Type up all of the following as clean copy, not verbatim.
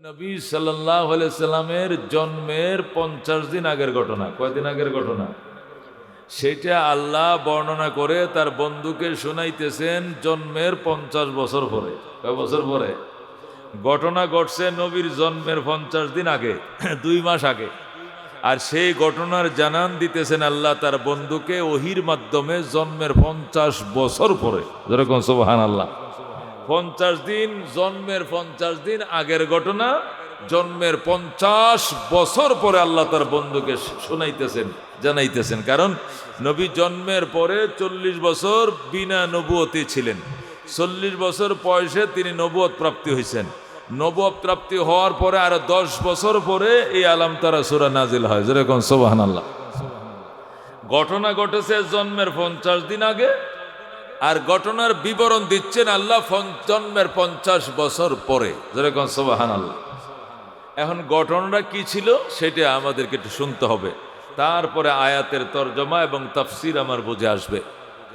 নবী সাল্লাল্লাহু আলাইহি সাল্লামের জন্মের 50 দিন আগের ঘটনা। কয়দিন আগের ঘটনা? সেটা আল্লাহ বর্ণনা করে তার বন্ধুকে শোনাইতেছেন জন্মের 50 বছর পরে। কয় বছর পরে? ঘটনা ঘটছে নবীর জন্মের 50 দিন আগে, 2 মাস আগে। আর সেই ঘটনার জানান দিতেছেন আল্লাহ তার বন্ধুকে ওহির মাধ্যমে জন্মের 50 বছর পরে। যেরকম সুবহানাল্লাহ। 50 দিন, জন্মের 50 দিন আগের ঘটনা, জন্মের 50 বছর পরে আল্লাহ তার বন্ধুকে শোনাইতেছেন, জানাইতেছেন। কারণ নবী জন্মের পরে 40 বছর বিনা নবুয়তি ছিলেন। 40 বছর বয়সে তিনি নবুয়ত প্রাপ্তি হয়েছেন। নবুয়ত প্রাপ্তি হওয়ার পরে আরো 10 বছর পরে এই আলাম তারা সূরা নাজিল হয়। যেরকম সুবহানাল্লাহ। ঘটনা ঘটেছে জন্মের 50 দিন আগে, আর ঘটনার বিবরণ দিচ্ছেন আল্লাহ জন্মের 50 বছর পরে। যেরকম সুবহানাল্লাহ। এখন ঘটনাটা কি ছিল সেটা আমাদেরকে একটু শুনতে হবে, তারপরে আয়াতের তরজমা এবং তাফসির আমার বুঝে আসবে।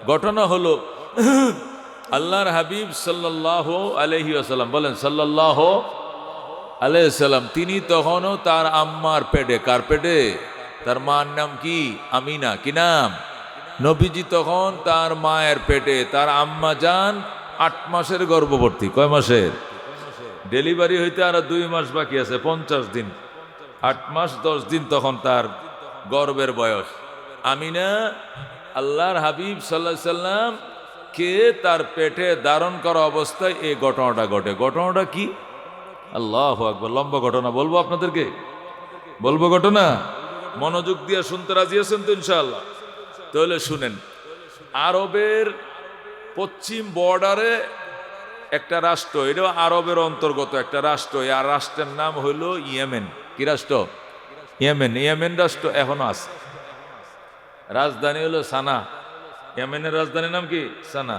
ঘটনা হলো আল্লাহর হাবিব সাল্লাল্লাহু আলাইহি ওয়াসাল্লাম, বলেন সাল্লাল্লাহু আলাইহি ওয়াসাল্লাম, তিনি তখনও তার আম্মার পেটে। কার পেটে? তার মার নাম কি? আমিনা। কি নাম? নবীজি তখন তার মায়ের পেটে, তার আম্মা জান 8 মাসের গর্ভবতী। কয় মাসের? ডেলিভারি হইতে আরো 2 মাস বাকি আছে, 50 দিন। 8 মাস 10 দিন তখন তার গর্ভের বয়স। আমিনা আল্লাহর হাবিব সাল্লাল্লাহু আলাইহি সাল্লাম কে তার পেটে ধারণ করা অবস্থায় এই ঘটনাটা ঘটে। ঘটনাটা কি? আল্লাহু আকবার। লম্বা ঘটনা বলবো আপনাদেরকে, বলবো ঘটনা। মনোযোগ দিয়ে শুনতে রাজি আছেন তো ইনশাআল্লাহ? তাহলে শুনেন। আরবের পশ্চিম বর্ডারে একটা রাষ্ট্র, এটাও আরবের অন্তর্গত একটা রাষ্ট্র। আর রাষ্ট্রের নাম হইল ইয়েমেন। কি রাষ্ট্র? ইয়েমেন। ইয়েমেন রাষ্ট্র এখনো আছে। রাজধানী হলো সানা। ইয়েমেনের রাজধানীর নাম কি? সানা।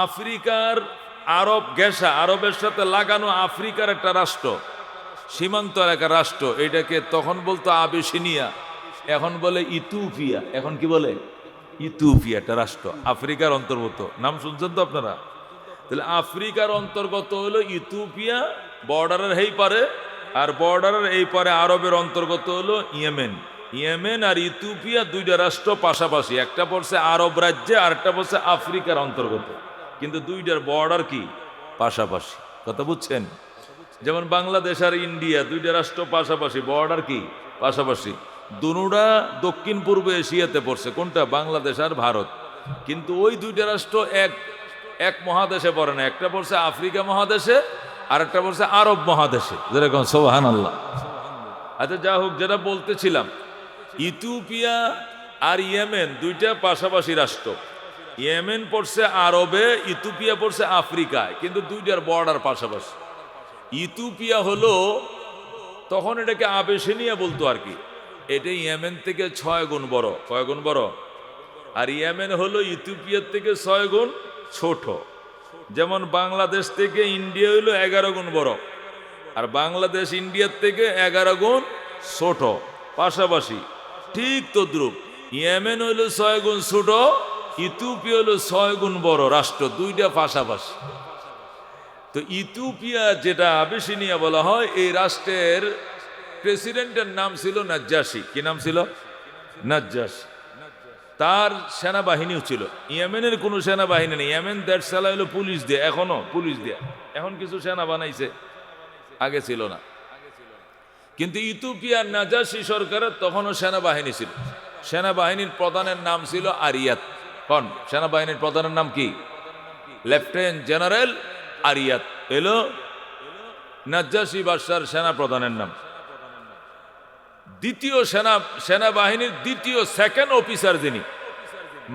আফ্রিকার আরব ঘেঁষা, আরবের সাথে লাগানো আফ্রিকার একটা রাষ্ট্র, সীমান্ত এলাকার রাষ্ট্র। এটাকে তখন বলতো আবিসিনিয়া, এখন বলে ইথিওপিয়া। এখন কি বলে? ইথিওপিয়া একটা রাষ্ট্র, আফ্রিকার অন্তর্গত। নাম শুনছেন তো আপনারা? তাহলে আফ্রিকার অন্তর্গত হলো ইথিওপিয়া, বর্ডারের এই পারে, আর বর্ডারের এই পারে আরবের অন্তর্গত হলো ইয়েমেন। ইয়েমেন আর ইথিওপিয়া দুইটা রাষ্ট্র পাশাপাশি, একটা পড়ছে আরব রাজ্যে আর একটা পড়ছে আফ্রিকার অন্তর্গত, কিন্তু দুইটার বর্ডার কি? পাশাপাশি। কথা বুঝছেন? যেমন বাংলাদেশ আর ইন্ডিয়া দুইটা রাষ্ট্র পাশাপাশি, বর্ডার কি? পাশাপাশি। দুনুটা দক্ষিণ পূর্ব এশিয়াতে পড়ছে। কোনটা? বাংলাদেশ আর ভারত। কিন্তু ওই দুইটা রাষ্ট্র এক মহাদেশে পড়ে না, একটা পড়ছে আফ্রিকা মহাদেশে আর একটা পড়ছে আরব মহাদেশে। যেরকম সুবহানাল্লাহ। আচ্ছা যা হোক, যেটা বলতেছিলাম, ইথিওপিয়া আর ইয়েমেন দুইটা পাশাপাশি রাষ্ট্র। ইয়েমেন পড়ছে আরবে, ইথিওপিয়া পড়ছে আফ্রিকায়, কিন্তু দুইটার বর্ডার পাশাপাশি। ইথিওপিয়া হলো, তখন এটাকে আবেসিনিয়া বলতো আর কি। এটা ইয়েমেন থেকে 6 গুণ বড়। কয় গুণ বড়? আর ইয়েমেন হলো ইথিওপিয়ার থেকে 6 গুণ ছোট। যেমন বাংলাদেশ থেকে ইন্ডিয়া হইলো 11 গুণ বড়, আর বাংলাদেশ ইন্ডিয়ার থেকে 11 গুণ ছোট, পাশাপাশি। ঠিক তদ্রুপ ইয়েমেন হইলো 6 গুণ ছোট, ইথিওপিয়া হলো 6 গুণ বড় রাষ্ট্র, দুইটা পাশাপাশি। তো ইথিওপিয়া, যেটা আবিসিনিয়া বলা হয়, এই রাষ্ট্রের প্রেসিডেন্টের নাম ছিল নাজ্জাশী। কি নাম ছিল? নাজ্জাশী। তার সেনাবাহিনীও ছিল। ইয়েমেনের কোনো সেনাবাহিনী নেই। ইয়েমেন দেশ চালা হলো পুলিশ দিয়ে, এখনো পুলিশ দিয়ে। এখন কিছু সেনা বানাইছে, আগে ছিল না। কিন্তু ইথিওপিয়ার নাজ্জাশী সরকারের তখনও সেনাবাহিনী ছিল। সেনাবাহিনীর প্রধানের নাম ছিল আরিয়াত। কোন সেনাবাহিনীর প্রধানের নাম কি? লেফটেন্যান্ট জেনারেল আরিয়াত এলো নাজ্জাশী বাদশার সেনা প্রধানের নাম। দ্বিতীয় সেনাবাহিনীর দ্বিতীয় সেকেন্ড অফিসার যিনি,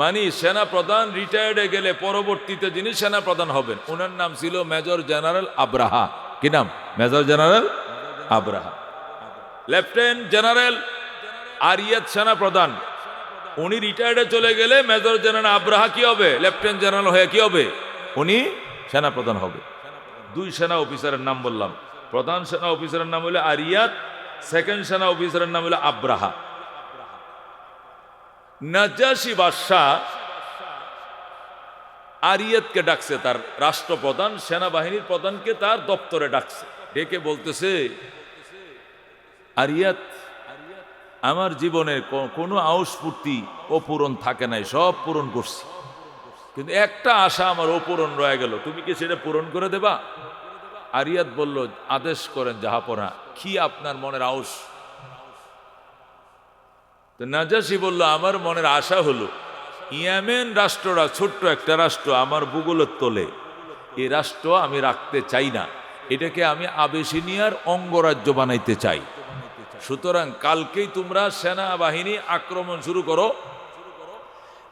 মানে সেনা প্রধান রিটায়ার্ডে গেলে পরবর্তীতে যিনি সেনা প্রধান হবেন, ওনার নাম ছিল মেজর জেনারেল আব্রাহা। কি নাম? Major general Abraha. Lieutenant general আরিয়াত সেনা প্রধান, উনি রিটায়ার্ডে চলে গেলে মেজর জেনারেল আব্রাহা কি হবে? লেফটেন্যান্ট জেনারেল হয়ে কি হবে? উনি সেনা প্রধান হবে। 2 সেনা অফিসারের নাম বললাম। প্রধান সেনা অফিসারের নাম হলো আরিয়াত, সেকেন্ড সেনা অফিসারের নাম হলো আব্রাহা। নাজ্জাশী বাদশাহ আরিয়াতকে ডাকছে, তার রাষ্ট্রপ্রধান সেনাবাহিনীর প্রধানকে তার দপ্তরে ডাকছে। ডেকে বলতেছে, আরিয়াত, আমার জীবনে কোনো আউসপূর্তি অপূরণ থাকে নাই, সব পূরণ করছি, কিন্তু একটা আশা আমার অপূরণ রয়ে গেল, তুমি কি সেটা পূরণ করে দেবা? আরিয়াত বলল, আদেশ করেন জাহাপনা, কি আপনার মনের আউস? তো নাজাসী বলল, আমার মনের আশা হলো ইয়েমেন রাষ্ট্রটা ছোট্ট একটা রাষ্ট্র, আমার ভূগোলের তোলে, এই রাষ্ট্র আমি রাখতে চাই না, এটাকে আমি আবেসিনিয়ার অঙ্গরাজ্য বানাইতে চাই। সুতরাং কালকেই তোমরা সেনাবাহিনী আক্রমণ শুরু করো,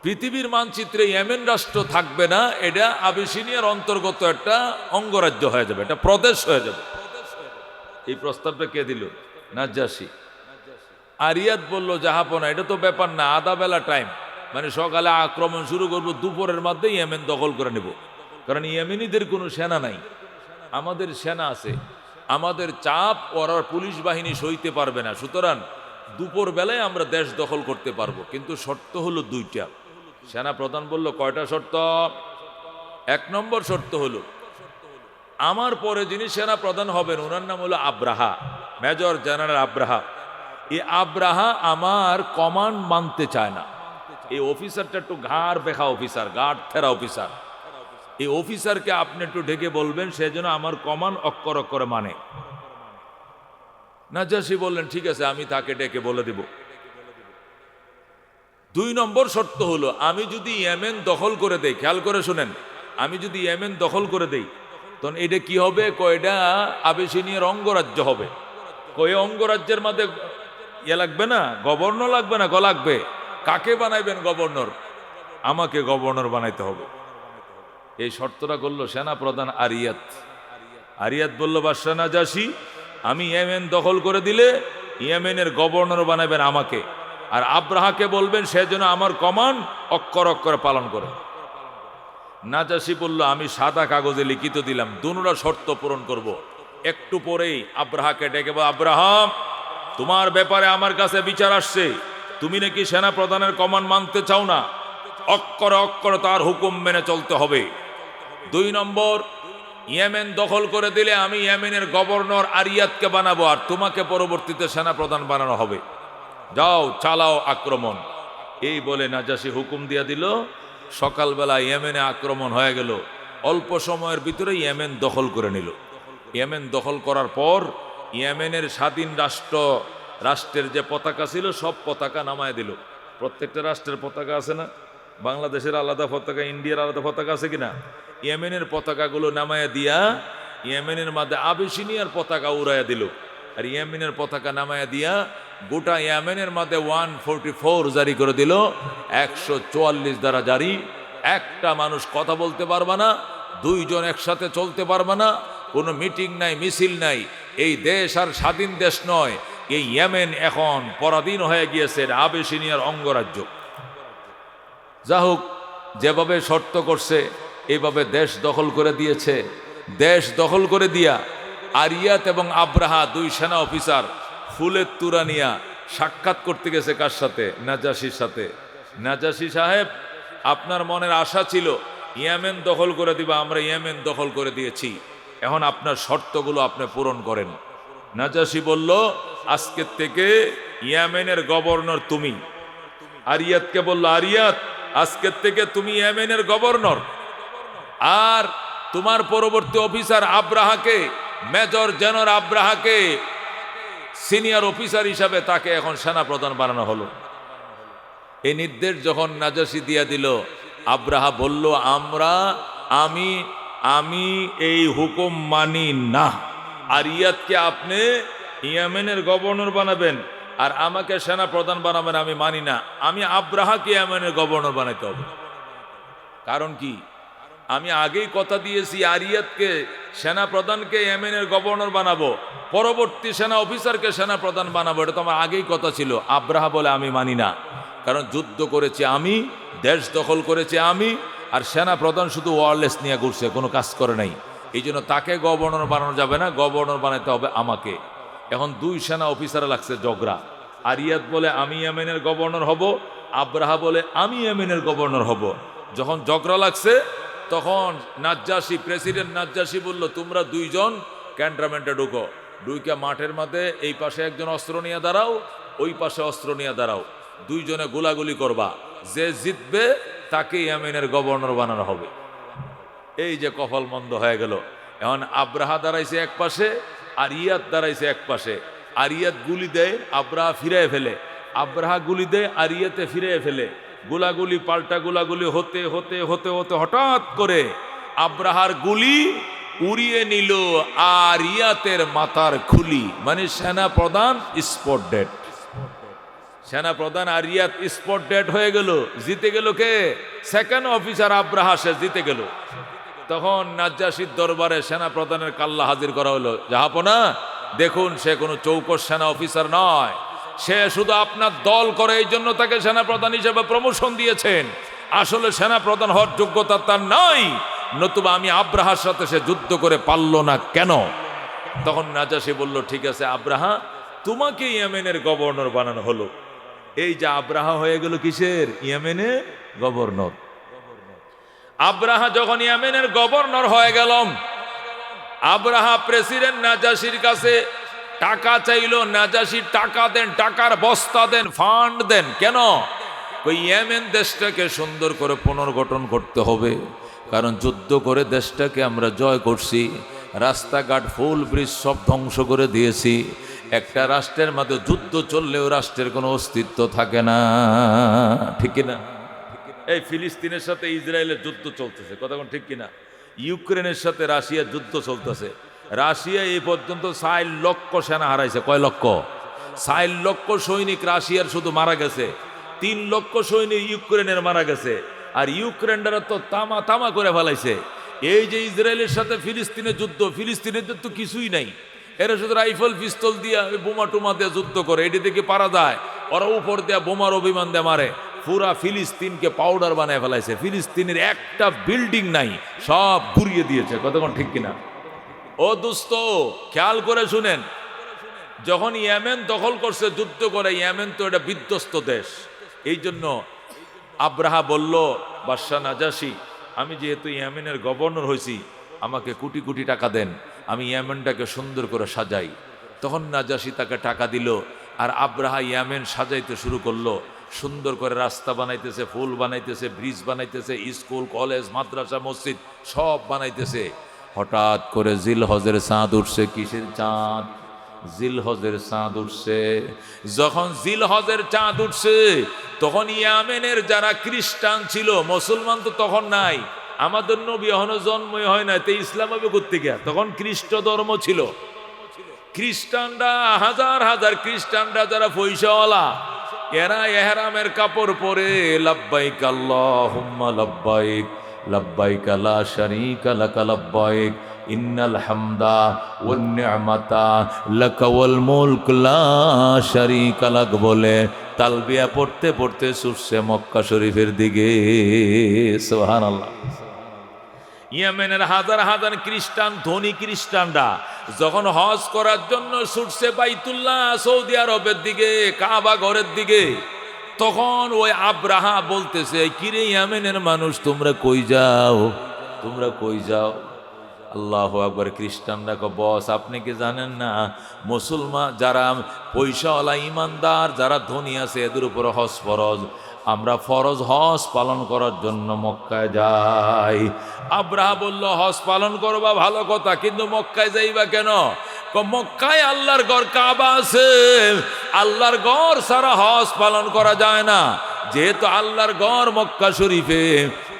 পৃথিবীর মানচিত্রে ইয়েমেন রাষ্ট্র থাকবে না, এটা আবেসিনিয়ার অন্তর্গত একটা অঙ্গরাজ্য হয়ে যাবে, এটা প্রদেশ হয়ে যাবে। এই প্রস্তাবটা কে দিল? নাজ্জাশী। আরিয়াত বলল, জাহাপনা, এটা তো ব্যাপার না, আধা বেলা টাইম, মানে সকালে আক্রমণ শুরু করব, দুপুরের মধ্যে ইয়েমেন দখল করে নেব, কারণ ইয়েমেনিদের কোনো সেনা নাই, আমাদের সেনা আছে, আমাদের চাপ ওরা পুলিশ বাহিনী সইতে পারবে না, সুতরাং দুপুর বেলায় আমরা দেশ দখল করতে পারবো, কিন্তু শর্ত হলো দুইটা। সেনা প্রধান বলল, কয়টা শর্ত? এক নম্বর শর্ত হলো, আমার পরে যিনি সেনা প্রধান হবেন ওনার নাম হলো আব্রাহা, মেজর জেনারেল আব্রাহা। এই আব্রাহা আমার কমান্ড মানতে চায় না, এই অফিসারটা একটু ঘাড় বেখা অফিসার, গাঢ় থেরা অফিসার, এই অফিসারকে আপনি একটু ঢেকে বলবেন সে যেন আমার কমান্ড অক্ষর অক্ষরে মানে। নাজ্জাশী বললেন, ঠিক আছে, আমি তাকে ডেকে বলে দিব। দুই নম্বর শর্ত হলো, আমি যদি ইয়েমেন দখল করে দেই, খেয়াল করে শুনেন, আমি যদি ইয়েমেন দখল করে দেই, তখন এটা কি হবে? কয়টা আবেসিনিয়ার অঙ্গরাজ্য হবে। কয়ে অঙ্গরাজ্যের মধ্যে ইয়ে লাগবে না, গভর্নর লাগবে না, লাগবে। কাকে বানাইবেন গভর্নর? আমাকে গভর্নর বানাইতে হবে। এই শর্তটা করলো সেনা প্রধান আরিয়াত। আরিয়াত বলল, বাদশাহ নাজাশী, আমি ইয়েমেন দখল করে দিলে ইয়েমেনের গভর্নর বানাবেন আমাকে, আর আব্রাহাকে বলবেন সে যেন আমার কমান্ড অক্ষর অক্ষরে পালন করে। নাজাশী বলল, আমি সাদা কাগজে লিখিত দিলাম, দুটোটা শর্ত পূরণ করব। একটু পরেই আব্রাহাকে ডেকে বল, আব্রাহাম, তোমার ব্যাপারে আমার কাছে বিচার আসছে, তুমি নাকি সেনা প্রধানের কমান্ড মানতে চাও না, অক্ষরে অক্ষরে তার হুকুম মেনে চলতে হবে। দুই নম্বর, ইয়েমেন দখল করে দিলে আমি ইয়েমেনের গভর্নর আরিয়াতকে বানাবো, আর তোমাকে পরবর্তীতে সেনা প্রধান বানানো হবে, যাও চালাও আক্রমণ। এই বলে নাজাশী হুকুম দিয়ে দিল। সকালবেলা ইয়েমেনে আক্রমণ হয়ে গেল, অল্প সময়ের ভিতরে ইয়েমেন দখল করে নিল। ইয়েমেন দখল করার পর ইয়েমেনের স্বাধীন রাষ্ট্রের যে পতাকা ছিল সব পতাকা নামায় দিল। প্রত্যেকটা রাষ্ট্রের পতাকা আছে না, বাংলাদেশের আলাদা পতাকা, ইন্ডিয়ার আলাদা পতাকা আছে কিনা, ইয়েমেনের পতাকাগুলো নামায় দিয়া ইয়েমেনের মধ্যে আবেসিনিয়ার পতাকা উড়াইয়া দিল, আর ইয়েমেনের পতাকা নামায় দিয়া গোটা ইয়েমেনের মধ্যে 144 জারি করে দিল, 144 দ্বারা জারি। একটা মানুষ কথা বলতে পারবে না, দুইজন একসাথে চলতে পারবে না, কোনো মিটিং নাই, মিছিল নাই। এই দেশ আর স্বাধীন দেশ নয়, এই ইয়েমেন এখন পরাধীন হয়ে গিয়েছে, আবেসিনিয়ার অঙ্গরাজ্য। যা হোক, যেভাবে শর্ত করছে এইভাবে দেশ দখল করে দিয়েছে। দেশ দখল করে দিয়া আরিয়াত এবং আব্রাহা, দুই সেনা অফিসার, ফুলের তুরা নিয়া সাক্ষাৎ করতে গেছে কার সাথে? নাজাশীর সাথে। নাজাশী সাহেব, আপনার মনের আশা ছিল ইয়েমেন দখল করে দিবা, আমরা ইয়েমেন দখল করে দিয়েছি, এখন আপনার শর্তগুলো আপনি পূরণ করেন। নাজাশী বলল, আজকের থেকে ইয়েমেনের গভর্নর তুমি। আরিয়াতকে বলল, আরিয়াত, আজকের থেকে তুমি ইয়েমেনের গভর্নর, আর তোমার পরবর্তী অফিসার আব্রাহাকে, মেজর জেনারেল আব্রাহাকে সিনিয়র অফিসার হিসাবে তাকে এখন সেনা প্রধান বানানো হলো। এই নির্দেশ যখন নাজাশী দিয়া দিল, আব্রাহা বলল, আমি এই হুকুম মানি না। আরিয়াতকে আপনি ইয়েমেনের গভর্নর বানাবেন আর আমাকে সেনা প্রধান বানাবেন, আমি মানি না। আমি আব্রাহাকে ইয়েমেনের গভর্নর বানাইতে হবে। কারণ কি? আমি আগেই কথা দিয়েছি, আরিয়াতকে সেনা প্রধানকে ইয়েমেনের গভর্নর বানাবো, পরবর্তী সেনা অফিসারকে সেনা প্রধান বানাবো, এটা তো আমার আগেই কথা ছিল। আব্রাহা বলে, আমি মানি না, কারণ যুদ্ধ করেছি আমি, দেশ দখল করেছি আমি, আর সেনা প্রধান শুধু ওয়ারলেস নিয়ে ঘুরছে, কোনো কাজ করে নাই, এই জন্য তাকে গভর্নর বানানো যাবে না, গভর্নর বানাতে হবে আমাকে। এখন দুই সেনা অফিসার লাগছে ঝগড়া। আরিয়াত বলে আমি ইয়েমেনের গভর্নর হব, আব্রাহা বলে আমি ইয়েমেনের গভর্নর হব। যখন ঝগড়া লাগছে তখন নাজ্জাশী, প্রেসিডেন্ট নাজ্জাশী বলল, তোমরা দুইজন ক্যান্টনমেন্টে ঢুকো, ঢুকে মাঠের মধ্যে এই পাশে একজন অস্ত্র নিয়ে দাঁড়াও, ওই পাশে অস্ত্র নিয়ে দাঁড়াও, দুইজনে গোলাগুলি করবা, যে জিতবে তাকে ইয়েমেনের গভর্নর বানানো হবে। এই যে কপাল মন্দ হয়ে গেল। এখন আব্রাহা দাঁড়াইছে এক পাশে, আর ইয়াদ দাঁড়াইছে এক পাশে। আর ইয়াদ গুলি দেয়, আব্রাহা ফিরে ফেলে, আব্রাহা গুলি দেয়, আর ইয়াতে ফিরে ফেলে। গোলাগুলি পাল্টা গোলাগুলি হতে হতে হতে হতে হঠাৎ করে আব্রাহার গুলি উড়িয়ে নিল আর ইয়াতের মাথার খুলি, মানে সেনা প্রধান স্পট ডেড। সেনা প্রধান আর ইয়াত স্পট ডেড হয়ে গেল। জিতে গেল কে? সেকেন্ড অফিসার আব্রাহা, সে জিতে গেল। তখন নাজ্জাশীর দরবারে সেনা প্রধানের কাল্লা হাজির করা হলো। জাহাপনা, দেখুন, সে কোনো চৌকস সেনা অফিসার নয়, সে শুধু আপনার দল করে, এই জন্য তাকে সেনা প্রধান হিসেবে প্রমোশন দিয়েছেন। আসলে সেনা প্রধান হওয়ার যোগ্যতা তার নাই, নতুবা আমি আব্রাহার সাথে সে যুদ্ধ করে পারল না কেন? তখন নাজ্জাশী বলল, ঠিক আছে আব্রাহা, তোমাকে ইয়েমেনের গভর্নর বানানো হলো। এই যে আব্রাহা হয়ে গেল কিসের? ইয়েমেনের গভর্নর। আব্রাহা যখন ইয়েমেনের গভর্নর হয়ে গেল, আব্রাহা প্রেসিডেন্ট নাজ্জাশীর কাছে টাকা চাইল। নাজ্জাশী টাকা দেন, টাকার বস্তা দেন, ফান্ড দেন। কেন? ওই ইয়েমেন দেশটাকে সুন্দর করে পুনর্গঠন করতে হবে, কারণ যুদ্ধ করে দেশটাকে আমরা জয় করছি, রাস্তাঘাট ফুল ব্রিজ সব ধ্বংস করে দিয়েছি। একটা রাষ্ট্রের মধ্যে যুদ্ধ চললেও রাষ্ট্রের কোনো অস্তিত্ব থাকে না, ঠিক কিনা? এই ফিলিস্তিনের সাথে ইসরায়েলের যুদ্ধ চলতেছে, কথা কোন ঠিক কিনা? ইউক্রেনের সাথে রাশিয়ার যুদ্ধ চলতেছে। রাশিয়া এই পর্যন্ত 4 লক্ষ সেনা হারাইছে। কয় লক্ষ? 4 লক্ষ সৈনিক রাশিয়ার শুধু মারা গেছে, 3 লক্ষ সৈনিক ইউক্রেনের মারা গেছে। আর ইউক্রেনরা তো তামা তামা করে ফেলাইছে। এই যে ইসরায়েলের সাথে ফিলিস্তিনের যুদ্ধ, ফিলিস্তিনের তো কিছুই নাই, এরা শুধু রাইফেল পিস্তল দিয়া বোমা টুমা দিয়ে যুদ্ধ করে, এটি দেখে পারা যায়। ওরা উপর দেয়া বোমার অভিমান দিয়ে মারে, পুরা ফিলিস্তিনকে পাউডার বানায় ফেলাইছে। ফিলিস্তিনের একটা বিল্ডিং নাই, সব ঘুরিয়ে দিয়েছে, কতক্ষণ ঠিক কিনা? ও দোস্ত, খেয়াল করে শুনেন, যখন ইয়েমেন দখল করছে যুদ্ধ করে, ইয়েমেন তো এটা বিধ্বস্ত দেশ। এই জন্য আব্রাহা বলল, বাদশাহ নাজ্জাশী, আমি যেহেতু ইয়েমেনের গভর্নর হয়েছি, আমাকে কোটি কোটি টাকা দেন, আমি ইয়েমেনটাকে সুন্দর করে সাজাই। তখন নাজ্জাশী তাকে টাকা দিল, আর আব্রাহা ইয়েমেন সাজাইতে শুরু করলো। সুন্দর করে রাস্তা বানাইতেছে, ফুল বানাইতেছে, ব্রিজ বানাইতেছে, স্কুল কলেজ মাদ্রাসা মসজিদ সব বানাইতেছে। হঠাৎ করে জিলহজের চাঁদ উঠছে। কিসের চাঁদ? জিলহজের চাঁদ উঠছে। যখন জিলহজের চাঁদ উঠছে, তখন ইয়েমেনের যারা খ্রিস্টান ছিল, মুসলমান তো তখন নাই, আমাদের নবী এখনো জন্মই হয় না, তো ইসলাম হবে করতে গিয়া, তখন খ্রিস্ট ধর্ম ছিল। খ্রিস্টানরা হাজার হাজার খ্রিস্টানরা যারা পয়সাওয়ালা, এরা এহরামের কাপড় পরে লাব্বাইক আল্লাহুম্মা লাব্বাইক, লাব্বাইক লা শারীকা লাকা লাব্বাইক, ইন্নাল হামদা ওয়ান নি'মাতা লাকা ওয়াল মুলক লা শারীকা লাক বলে তালবিয়া পড়তে পড়তে ছুটছে মক্কা শরীফের দিকে। সুবহানাল্লাহ। ইয়েমেনের হাজার হাজার খ্রিস্টান, ধনী খ্রিস্টানরা যখন হজ করার জন্য ছুটছে বাইতুল্লাহ, সৌদি আরবের দিকে, কাবা ঘরের দিকে, তখন ওই আব্রাহা বলতেছে, কিরে ইয়েমেনের মানুষ, তোমরা কই যাও, তোমরা কই যাও? আল্লাহু আকবার। খ্রিস্টানরা কো, বস আপনি কি জানেন না, মুসলমান যারা পয়সাওয়ালা ইমানদার যারা ধনী আছে, এদের উপর হজ ফরজ, আমরা ফরজ হজ পালন করার জন্য মক্কায় যাই। আব্রাহা বলল, হজ পালন করবা ভালো কথা, কিন্তু মক্কায় যাইবা কেন? মক্কায় আল্লাহর ঘর কাবা আছে, আল্লাহর ঘর ছাড়া হজ পালন করা যায় না। যেহেতু আল্লাহর ঘর মক্কা শরীফে,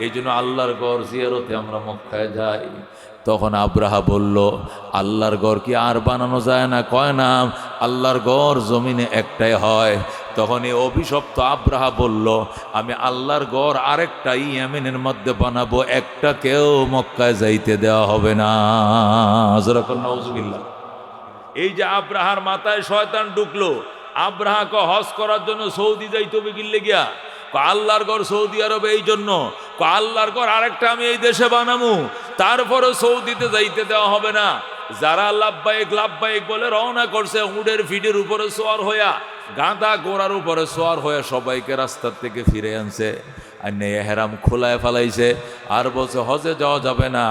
এই জন্য আল্লাহর ঘর জিয়ারতে আমরা মক্কায় যাই। তখন আব্রাহা বলল, আল্লাহর ঘর কি আর বানানো যায় না? কয় না, আল্লাহর ঘর জমিনে একটাই হয়। তখন এই অভিশপ্ত আব্রাহা বলল, আমি আল্লাহর ঘর আরেকটা ইয়েমেনের মধ্যে বানাবো, একটা কেউ মক্কায় যাইতে দেওয়া হবে না। যখন নাউজুবিল্লাহ। এই যে আব্রাহার মাথায় শয়তান ঢুকলো, আব্রাহাকে হজ করার জন্য সৌদি যাইতে হবে গিল্লে গিয়া, আল্লাহর ঘর সৌদি আরবে, এই জন্য আল্লাহর ঘর আরেকটা আমি এই দেশে বানাবো, তারপরে সৌদিতে যাইতে দেওয়া হবে না। যারা লাব্বাইক লাব্বাইক বলে রওনা করছে, উটের ফিটের উপরে সোয়ার হইয়া, গাঁদা গোড়ার উপরে সোয়ার হয়ে সবাইকে রাস্তার থেকে ফিরে আনছে। আর নে এহরাম খোলায় ফেলাইছে, আর বলছে হজে যাওয়া যাবে না,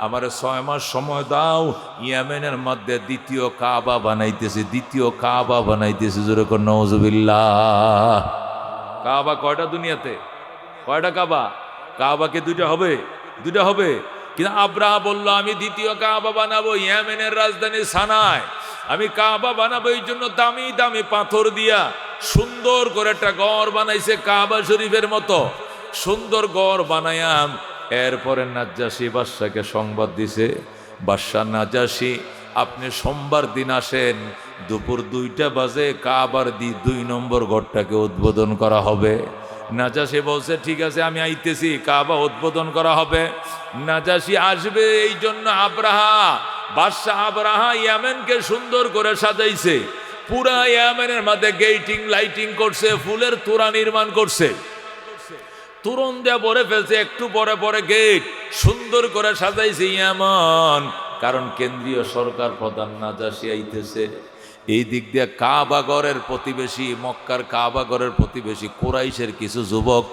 আমার 6 মাস সময় দাও, ইয়েমেনের মধ্যে দ্বিতীয় কাবা বানাইতেছে, দ্বিতীয় কাবা বানাইতেছে। জোরে কর নাউজুবিল্লাহ। কাবা কয়টা দুনিয়াতে? কয়টা কাবা? কাবা কি দুইটা হবে? দুইটা হবে। কিন্তু আব্রাহা বলল আমি দ্বিতীয় কাবা বানাবো ইয়েমেনের রাজধানী সানায়। আমি কাবা বানাবো, এই জন্য দামি দামি পাথর দিয়া সুন্দর করে একটা গড় বানাইছে, কাবা শরীফের মতো সুন্দর গড় বানায়াম। এরপরে নাজ্জাশী বাদশাকে সংবাদ দিছে, বাদশা নাজ্জাশী আপনি সোমবার দিন আসেন, দুপুর 2টা বাজে কাবার 2 নম্বর ঘরটাকে উদ্বোধন করা হবে। নাজ্জাশী বলছে ঠিক আছে আমি আইতেছি, কাবা উদ্বোধন করা হবে। নাজ্জাশী আসবে, এই জন্য বাদশাহ আব্রাহা ইয়ামেনকে সুন্দর করে সাজাইছে, পুরা ইয়ামেনের মধ্যে গেটিং লাইটিং করছে, ফুলের তোড়া নির্মাণ করছে, তোরণ দেয়া ভরে ফেলছে, একটু পরে পরে গেট সুন্দর করে সাজাইছে ইয়ামান, কারণ কেন্দ্রীয় সরকার প্রধান নাজ্জাশী আইতেছে। এই দিক দিয়ে কাবাগরের প্রতিবেশী, মক্কার কাবাগরের প্রতিবেশী কুরাইশের কিছু যুবক,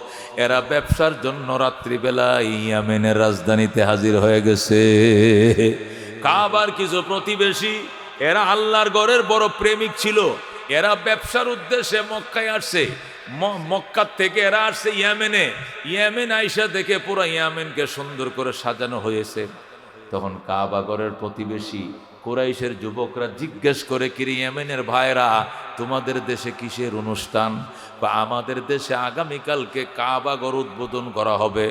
এরা ব্যবসার জন্য রাত্রিবেলা ইয়ামেনের রাজধানীতে হাজির হয়ে গেছে। কাবার কিছু প্রতিবেশী, এরা আল্লাহর ঘরের বড় প্রেমিক ছিল, এরা ব্যবসার উদ্দেশ্যে মক্কায় আসছে, মক্কার থেকে এরা আসছে ইয়ামেনে। ইয়ামেন আইসা দেখে পুরো ইয়ামেনকে সুন্দর করে সাজানো হয়েছে। তখন কাবাগরের প্রতিবেশী কুরাইশের যুবকরা জিজ্ঞেস করে, কিরে ইয়ামেনের ভাইরা, তোমাদের দেশে কিসের অনুষ্ঠান? বা আমাদের দেশে আগামীকালকে কাবাগর উদ্বোধন করা হবে।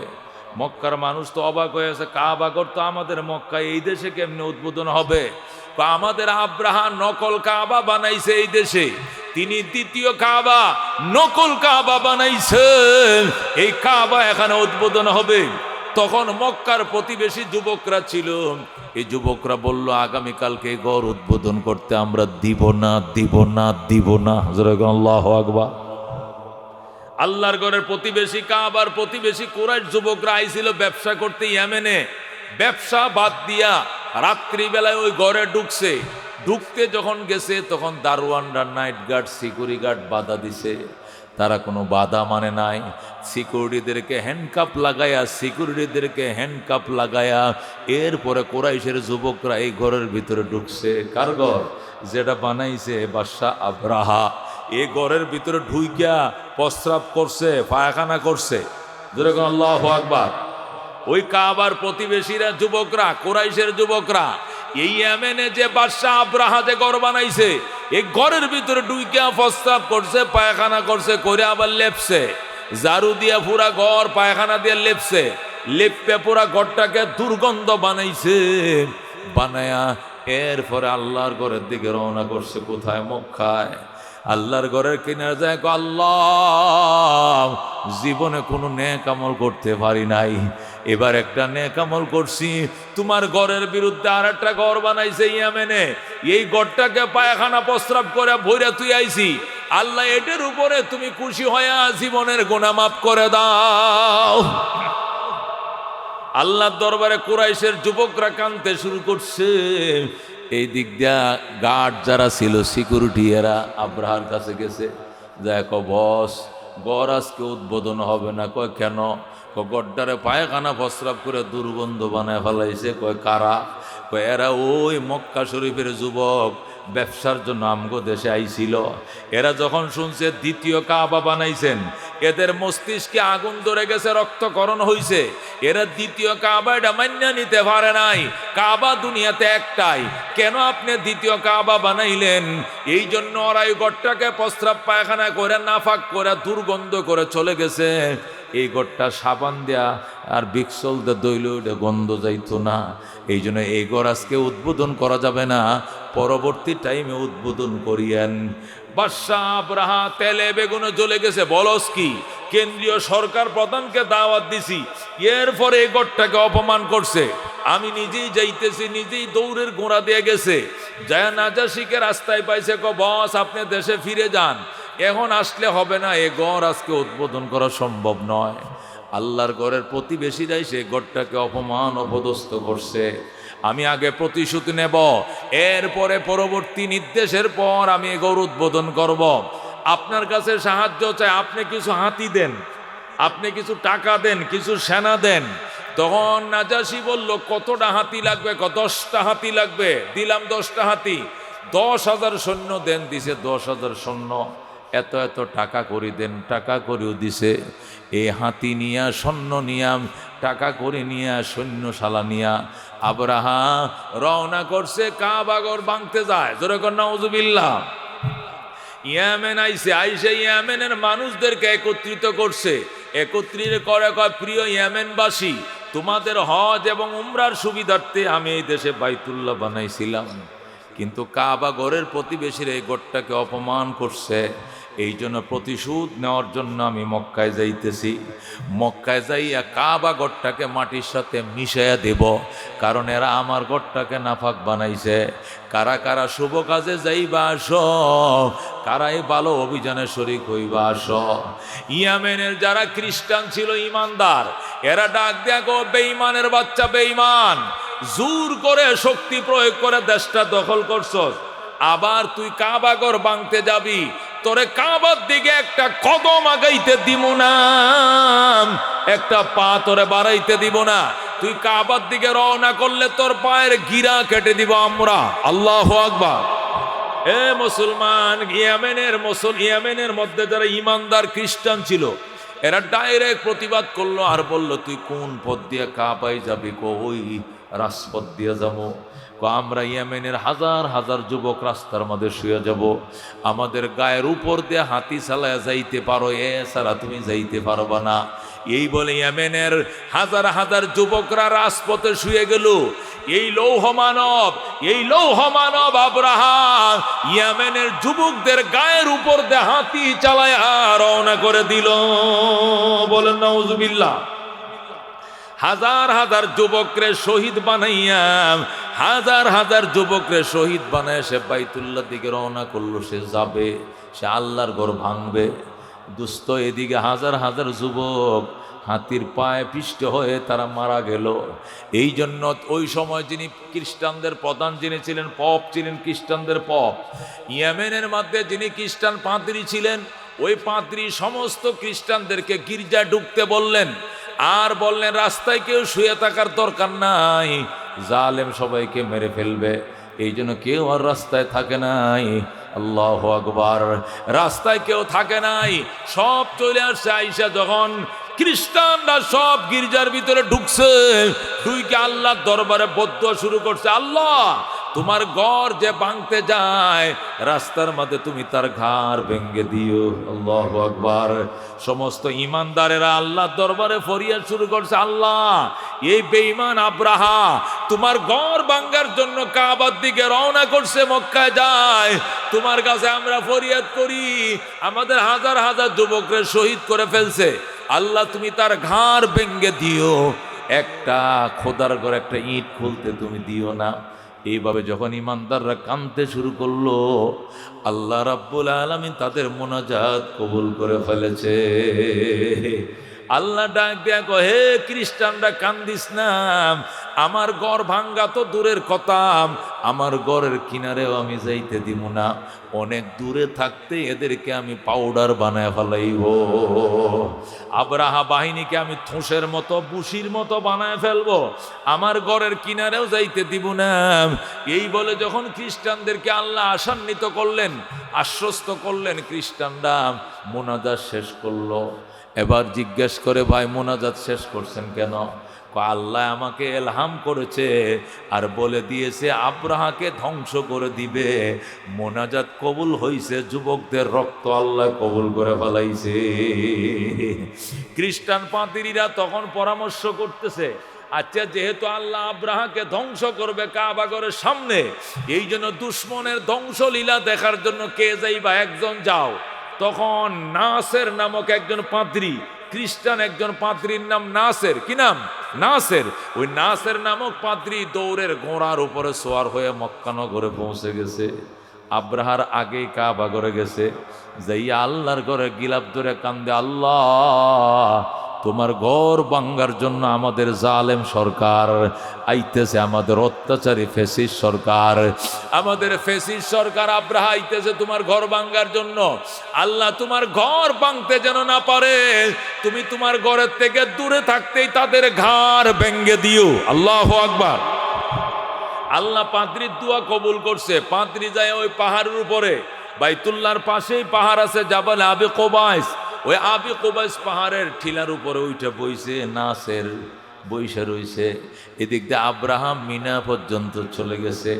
মক্কার মানুষ তো অবাক হয়েছে, কাবাগর তো আমাদের মক্কায়, এই দেশে কেমনে উদ্বোধন হবে? বা আমাদের আব্রাহা নকল কাবা বানাইছে এই দেশে, তিনি দ্বিতীয় কাবা নকল কাবা বানাইছেন, এই কাবা এখানে উদ্বোধন হবে। তখন মক্কার প্রতিবেশী যুবকরা ছিল, এই যুবকরা বলল আগামীকালকে ঘর উদ্বোধন করতে আমরা দিব না, দিব না, দিব না। আল্লাহু আকবার। আল্লাহর ঘরের প্রতিবেশী কাবার প্রতিবেশী কুরাইশ যুবকরা আইছিল ব্যবসা করতে ইয়ামেনে, ব্যবসা বাদ দিয়া রাত্রিবেলায় ওই ঘরে ঢুকছে। ঢুকতে যখন গেছে তখন দারোয়ানরা, নাইট গার্ড, সিকিউরিটি গার্ড বাধা দিছে, তারা কোনো বাধা মানে নাই। সিকিউরিটিদেরকে হ্যান্ডকাপ লাগায়া এরপরে কুরাইশের যুবকরা এই ঘরের ভিতরে ঢুকছে। কার ঘর? যেটা বানাইছে বাদশা আব্রাহা। এই ঘরের ভিতরে ঢুইকা প্রস্রাব করছে, পায়খানা করছে। যেরকম আল্লাহু আকবার। ওই কাবার প্রতিবেশীরা যুবকরা, কুরাইশের যুবকরা, এই ইয়ামেনে যে বাদশাহ আব্রাহা যে ঘর বানাইছে, এই ঘরের ভিতরে ঢুইকা প্রস্রাব করছে, পায়খানা করছে, করে আবার লেপছে, ঝাড়ু দিয়া পুরা ঘর পায়খানা দিয়ে লেপছে, লেপে পুরা ঘরটাকে দুর্গন্ধ বানাইছে। বানায়া এরপরে আল্লাহর ঘরের দিকে রওনা করছে। কোথায়? মক্কায়। আল্লাহর ঘরের কিনারে যায়, আল্লাহ জীবনে কোনো নেক আমল করতে পারি নাই, এবার একটা নেক আমল করছি। তোমার ঘরের বিরুদ্ধে আর একটা ঘর বানাইছে ইয়ামেনে, এই ঘরটাকে পায়খানা প্রস্রাব করে ভইরা তুই আইছি, আল্লাহ এটার উপরে তুমি খুশি হইয়া জীবনের গুনাহ মাফ করে দাও। আল্লাহর দরবারে কুরাইশের যুবকরা কাঁদতে শুরু করছে। এই দিক দিয়া গার্ড যারা ছিল, সিকিউরিটি, এরা আব্রাহার কাছে গেছে, দেখো বস ঘর আজকে উদ্বোধন হবে না। কয় কেন? গড্ডারে পায়খানা প্রস্রাব করে দুর্গন্ধ বানায় ফেলাইছে। কয় কারা? কয় এরা ওই মক্কা শরীফের যুবক, ব্যবসার জন্য আমগো দেশে আইছিল। এরা যখন শুনছে দ্বিতীয় কাবা বানাইছেন, এদের মস্তিষ্কে আগুন ধরে গেছে, রক্তকরণ হইছে। এরা দ্বিতীয় কাবা এটা মান্য নিতে পারে নাই। কাবা দুনিয়াতে একটাই, কেন আপনি দ্বিতীয় কাবা বানাইলেন? এই জন্য ওরা এই ঘরটাকে প্রস্রাব পায়খানা করে নাফাক করে দুর্গন্ধ করে চলে গেছে। এই ঘরটা সাবান দেয়া আর বিক্সল দিয়ে দইলে ওইটা গন্ধ যাইতো না। এই জন্য এই ঘর আজকে উদ্বোধন করা যাবে না, পরবর্তী টাইমে উদ্বোধন করিয়েন। বাদশাহ আব্রাহা তেলে বেগুনে জ্বলে গেছে। বলস কি? কেন্দ্রীয় সরকার প্রধানকে দাওয়াত দিছি, এরপরে এই ঘরটাকে অপমান করছে। আমি নিজেই যাইতেছি, নিজেই দৌড়ের গোড়া দিয়ে গেছে, যায় নাজ্জাশীকে রাস্তায় পাইছে। বস আপনি দেশে ফিরে যান, এখন আসলে হবে না, এ ঘর আজকে উদ্বোধন করা সম্ভব নয়। আল্লাহর ঘরের প্রতিবেশীরাই সে ঘরটাকে অপমান অপদস্থ করছে। আমি আগে প্রতিশ্রুতি নেব, এরপরে পরবর্তী নির্দেশের পর আমি এ ঘর উদ্বোধন করব। আপনার কাছে সাহায্য চাই, আপনি কিছু হাতি দেন, আপনি কিছু টাকা দেন, কিছু সেনা দেন। তখন নাজাসি বলল, কতটা হাতি লাগবে? 10টা হাতি লাগবে। দিলাম 10টা হাতি। 10,000 সৈন্য দেন। দিছে 10,000 সৈন্য। এত এত টাকা করে দেন। টাকা করেও দিছে। এই হাতি নিয়া, সৈন্য নিয়া, টাকা করে নিয়া, সৈন্যশালা নিয়া আবরাহা রওনা করছে, কাবাগর ভাঙতে যায়। জোরে কর নাউজুবিল্লাহ। ইয়ামেন আইসে ইয়ামেনের মানুষদেরকে একত্রিত করছে। একত্রিত করে কয়, প্রিয় ইয়ামেনবাসী, তোমাদের হজ এবং উমরার সুবিধার্থে আমি এই দেশে বাইতুল্লাহ বানাইছিলাম, কিন্তু কাবা ঘরের প্রতিবেশীর এই গড়টাকে অপমান করছে। এই জন্য প্রতিশোধ নেওয়ার জন্য আমি মক্কায় যাইতেছি। মক্কায় যাইয়া কাবা গড়টাকে মাটির সাথে মিশাইয়া দেব, কারণ এরা আমার গড়টাকে নাফাক বানাইছে। কারা কারা শুভ কাজে যাইবা আসো, কারাই ভালো অভিযানে শরীক হইবা আসো। ইয়ামেনের যারা খ্রিস্টান ছিল ইমানদার, এরা ডাক দেয়া গো, বেঈমানের বাচ্চা বেঈমান, জোর করে শক্তি প্রয়োগ করে দেশটা দখল করছস, আবার তুই কাবাগর ভাঙতে যাবি, তোরে কাবার দিকে একটা কদম আগাইতে দিব না, একটা পা তোরে বাড়াইতে দিব না। তুই কাবার দিকে রওনা করলে তোর পায়ের গিরা কেটে দিব আমরা। আল্লাহু আকবার। এ মুসলমান, ইয়ামেনের মধ্যে যারা ইমানদার খ্রিস্টান ছিল, এরা ডাইরেক্ট প্রতিবাদ করলো আর বলল, তুই কোন পথ দিয়ে কাবায় যাবি? ওই রাজপথ দিয়ে যাবো। আমরা ইয়ামেনের হাজার হাজার যুবক রাস্তার মধ্যে শুয়ে যাব, আমাদের গায়ের উপর দিয়ে হাতি চালায় যাইতে পারো, এছাড়া তুমি যাইতে পারবা না। এই বলে ইয়ামেনের হাজার হাজার যুবকরা রাজপথে শুয়ে গেল। এই লৌহ মানব আবরাহা ইয়ামেনের যুবকদের গায়ের উপর দিয়ে হাতি চালায় রওনা করে দিল। বলেন নাউজুবিল্লাহ। হাজার হাজার যুবকরে শহীদ বানাইয়া, হাজার হাজার যুবকরে শহীদ বানায় সে বাইতুল্লাহ দিকে রওনা করলো। সে যাবে, সে আল্লাহর ঘর ভাঙবে। দুস্থ এদিকে হাজার হাজার যুবক হাতির পায়ে পিষ্ট হয়ে তারা মারা গেল। এই জন্য ওই সময় যিনি খ্রিস্টানদের প্রধান যিনি ছিলেন, পপ ছিলেন, খ্রিস্টানদের পপ, ইয়েমেনের মধ্যে যিনি খ্রিস্টান পাদ্রী ছিলেন, ওই পাদ্রী সমস্ত খ্রিস্টানদেরকে গির্জায় ঢুকতে বললেন, আর বললেন রাস্তায় কেউ শুয়ে থাকার দরকার নাই, জালেম সবাইকে মেরে ফেলবে। এই জন্য কেউ আর রাস্তায় থাকে নাই। আল্লাহু আকবার। রাস্তায় কেউ থাকে নাই, সব চলে আসছে। আইসা যখন খ্রিস্টানরা সব গির্জার ভিতরে ঢুকছে, ঢুকে আল্লাহর দরবারে বদদোয়া শুরু করছে, আল্লাহ তোমার ঘর যে ভাঙতে যায় রাস্তার মধ্যে তুমি তার ঘাড় ভেঙ্গে দিও। আল্লাহু আকবার। সমস্ত ইমানদারেরা আল্লাহর দরবারে ফরিয়াদ শুরু করছে, আল্লাহ এই বেঈমান আবরাহা তোমার ঘর ভাঙার জন্য কাবার দিকে রওনা করছে, মক্কায় যায়, তোমার কাছে আমরা ফরিয়াদ করি, আমাদের হাজার হাজার যুবকরে শহীদ করে ফেলছে, আল্লাহ তুমি তার ঘাড় ভেঙ্গে দিও, একটা খোদার ঘর একটা ইট খুলতে তুমি দিও না। এইভাবে যখন ইমানদাররা কাঁদতে শুরু করলো, আল্লাহ রাব্বুল আলামিন তাদের মোনাজাত কবুল করে ফেলেছে। আল্লাহ ডাক দেয়া কয়, হে খ্রিস্টানরা কান্দিস না, আমার ঘর ভাঙ্গা তো দূরের কথা, আমার ঘরের কিনারেও আমি যাইতে দিব না, অনেক দূরে থাকতে এদেরকে আমি পাউডার বানায় ফেলাইব, আবরাহা বাহিনীকে আমি থোঁসের মতো বুশির মতো বানায় ফেলবো, আমার ঘরের কিনারেও যাইতে দিব না। এই বলে যখন খ্রিস্টানদেরকে আল্লাহ আশান্বিত করলেন, আশ্বস্ত করলেন, খ্রিস্টানরা মোনাজাত শেষ করলো। এবার জিজ্ঞেস করে, ভাই মোনাজাত শেষ করছেন কেন? আল্লাহ আমাকে এলহাম করেছে আর বলে দিয়েছে আব্রাহাকে ধ্বংস করে দিবে। মোনাজাত কবুল হইছে, যুবকদের রক্ত আল্লাহ কবুল করে ফেলাইছে। খ্রিস্টান পাদ্রীরা তখন পরামর্শ করতেছে, আচ্ছা যেহেতু আল্লাহ আব্রাহাকে ধ্বংস করবে কাবাগরের সামনে, এই জন্য দুশ্মনের ধ্বংসলীলা দেখার জন্য কে যাইবা? একজন যাও। তখন নাসের নামক একজন পাদ্রী, খ্রিস্টান একজন পাদ্রীর নাম নাসের। কি নাম? নাসের। ওই নাসের নামক পাদ্রী দৌড়ের ঘোড়ার উপরে সোয়ার হয়ে মক্কা নগরে পৌঁছে গেছে। আব্রাহার আগেই কাবাগরে গেছে, যাইয়া আল্লাহর ঘরে গিলাপ ধরে কান্দে, আল্লাহ তোমার ঘর ভাঙ্গার জন্য আমাদের জালেম সরকার আইতেছে, আমাদের অত্যাচারী ফেসিস্ট সরকার, আমাদের ফেসিস্ট সরকার আব্রাহা আইতেছে তোমার ঘর ভাঙ্গার জন্য। আল্লাহ তোমার ঘর ভাঙতে যেন না পারে, তুমি তোমার ঘরের থেকে দূরে থাকতেই তাদের ঘাড় ভেঙ্গে দিও। আল্লাহু আকবার। আল্লাহ পাদ্রির দোয়া কবুল করছে। পাদ্রি যায় ওই পাহাড়ের উপরে, বাইতুল্লাহর পাশেই পাহাড় আছে জাবাল আবি কোবাইস, ওই আবি কোবাইস পাহাড়ের ঠিলার উপরে উঠে বইছে নাসের, বইসে রইছে। এদিক দিয়ে আব্রাহাম মিনা পর্যন্ত চলে গেছে।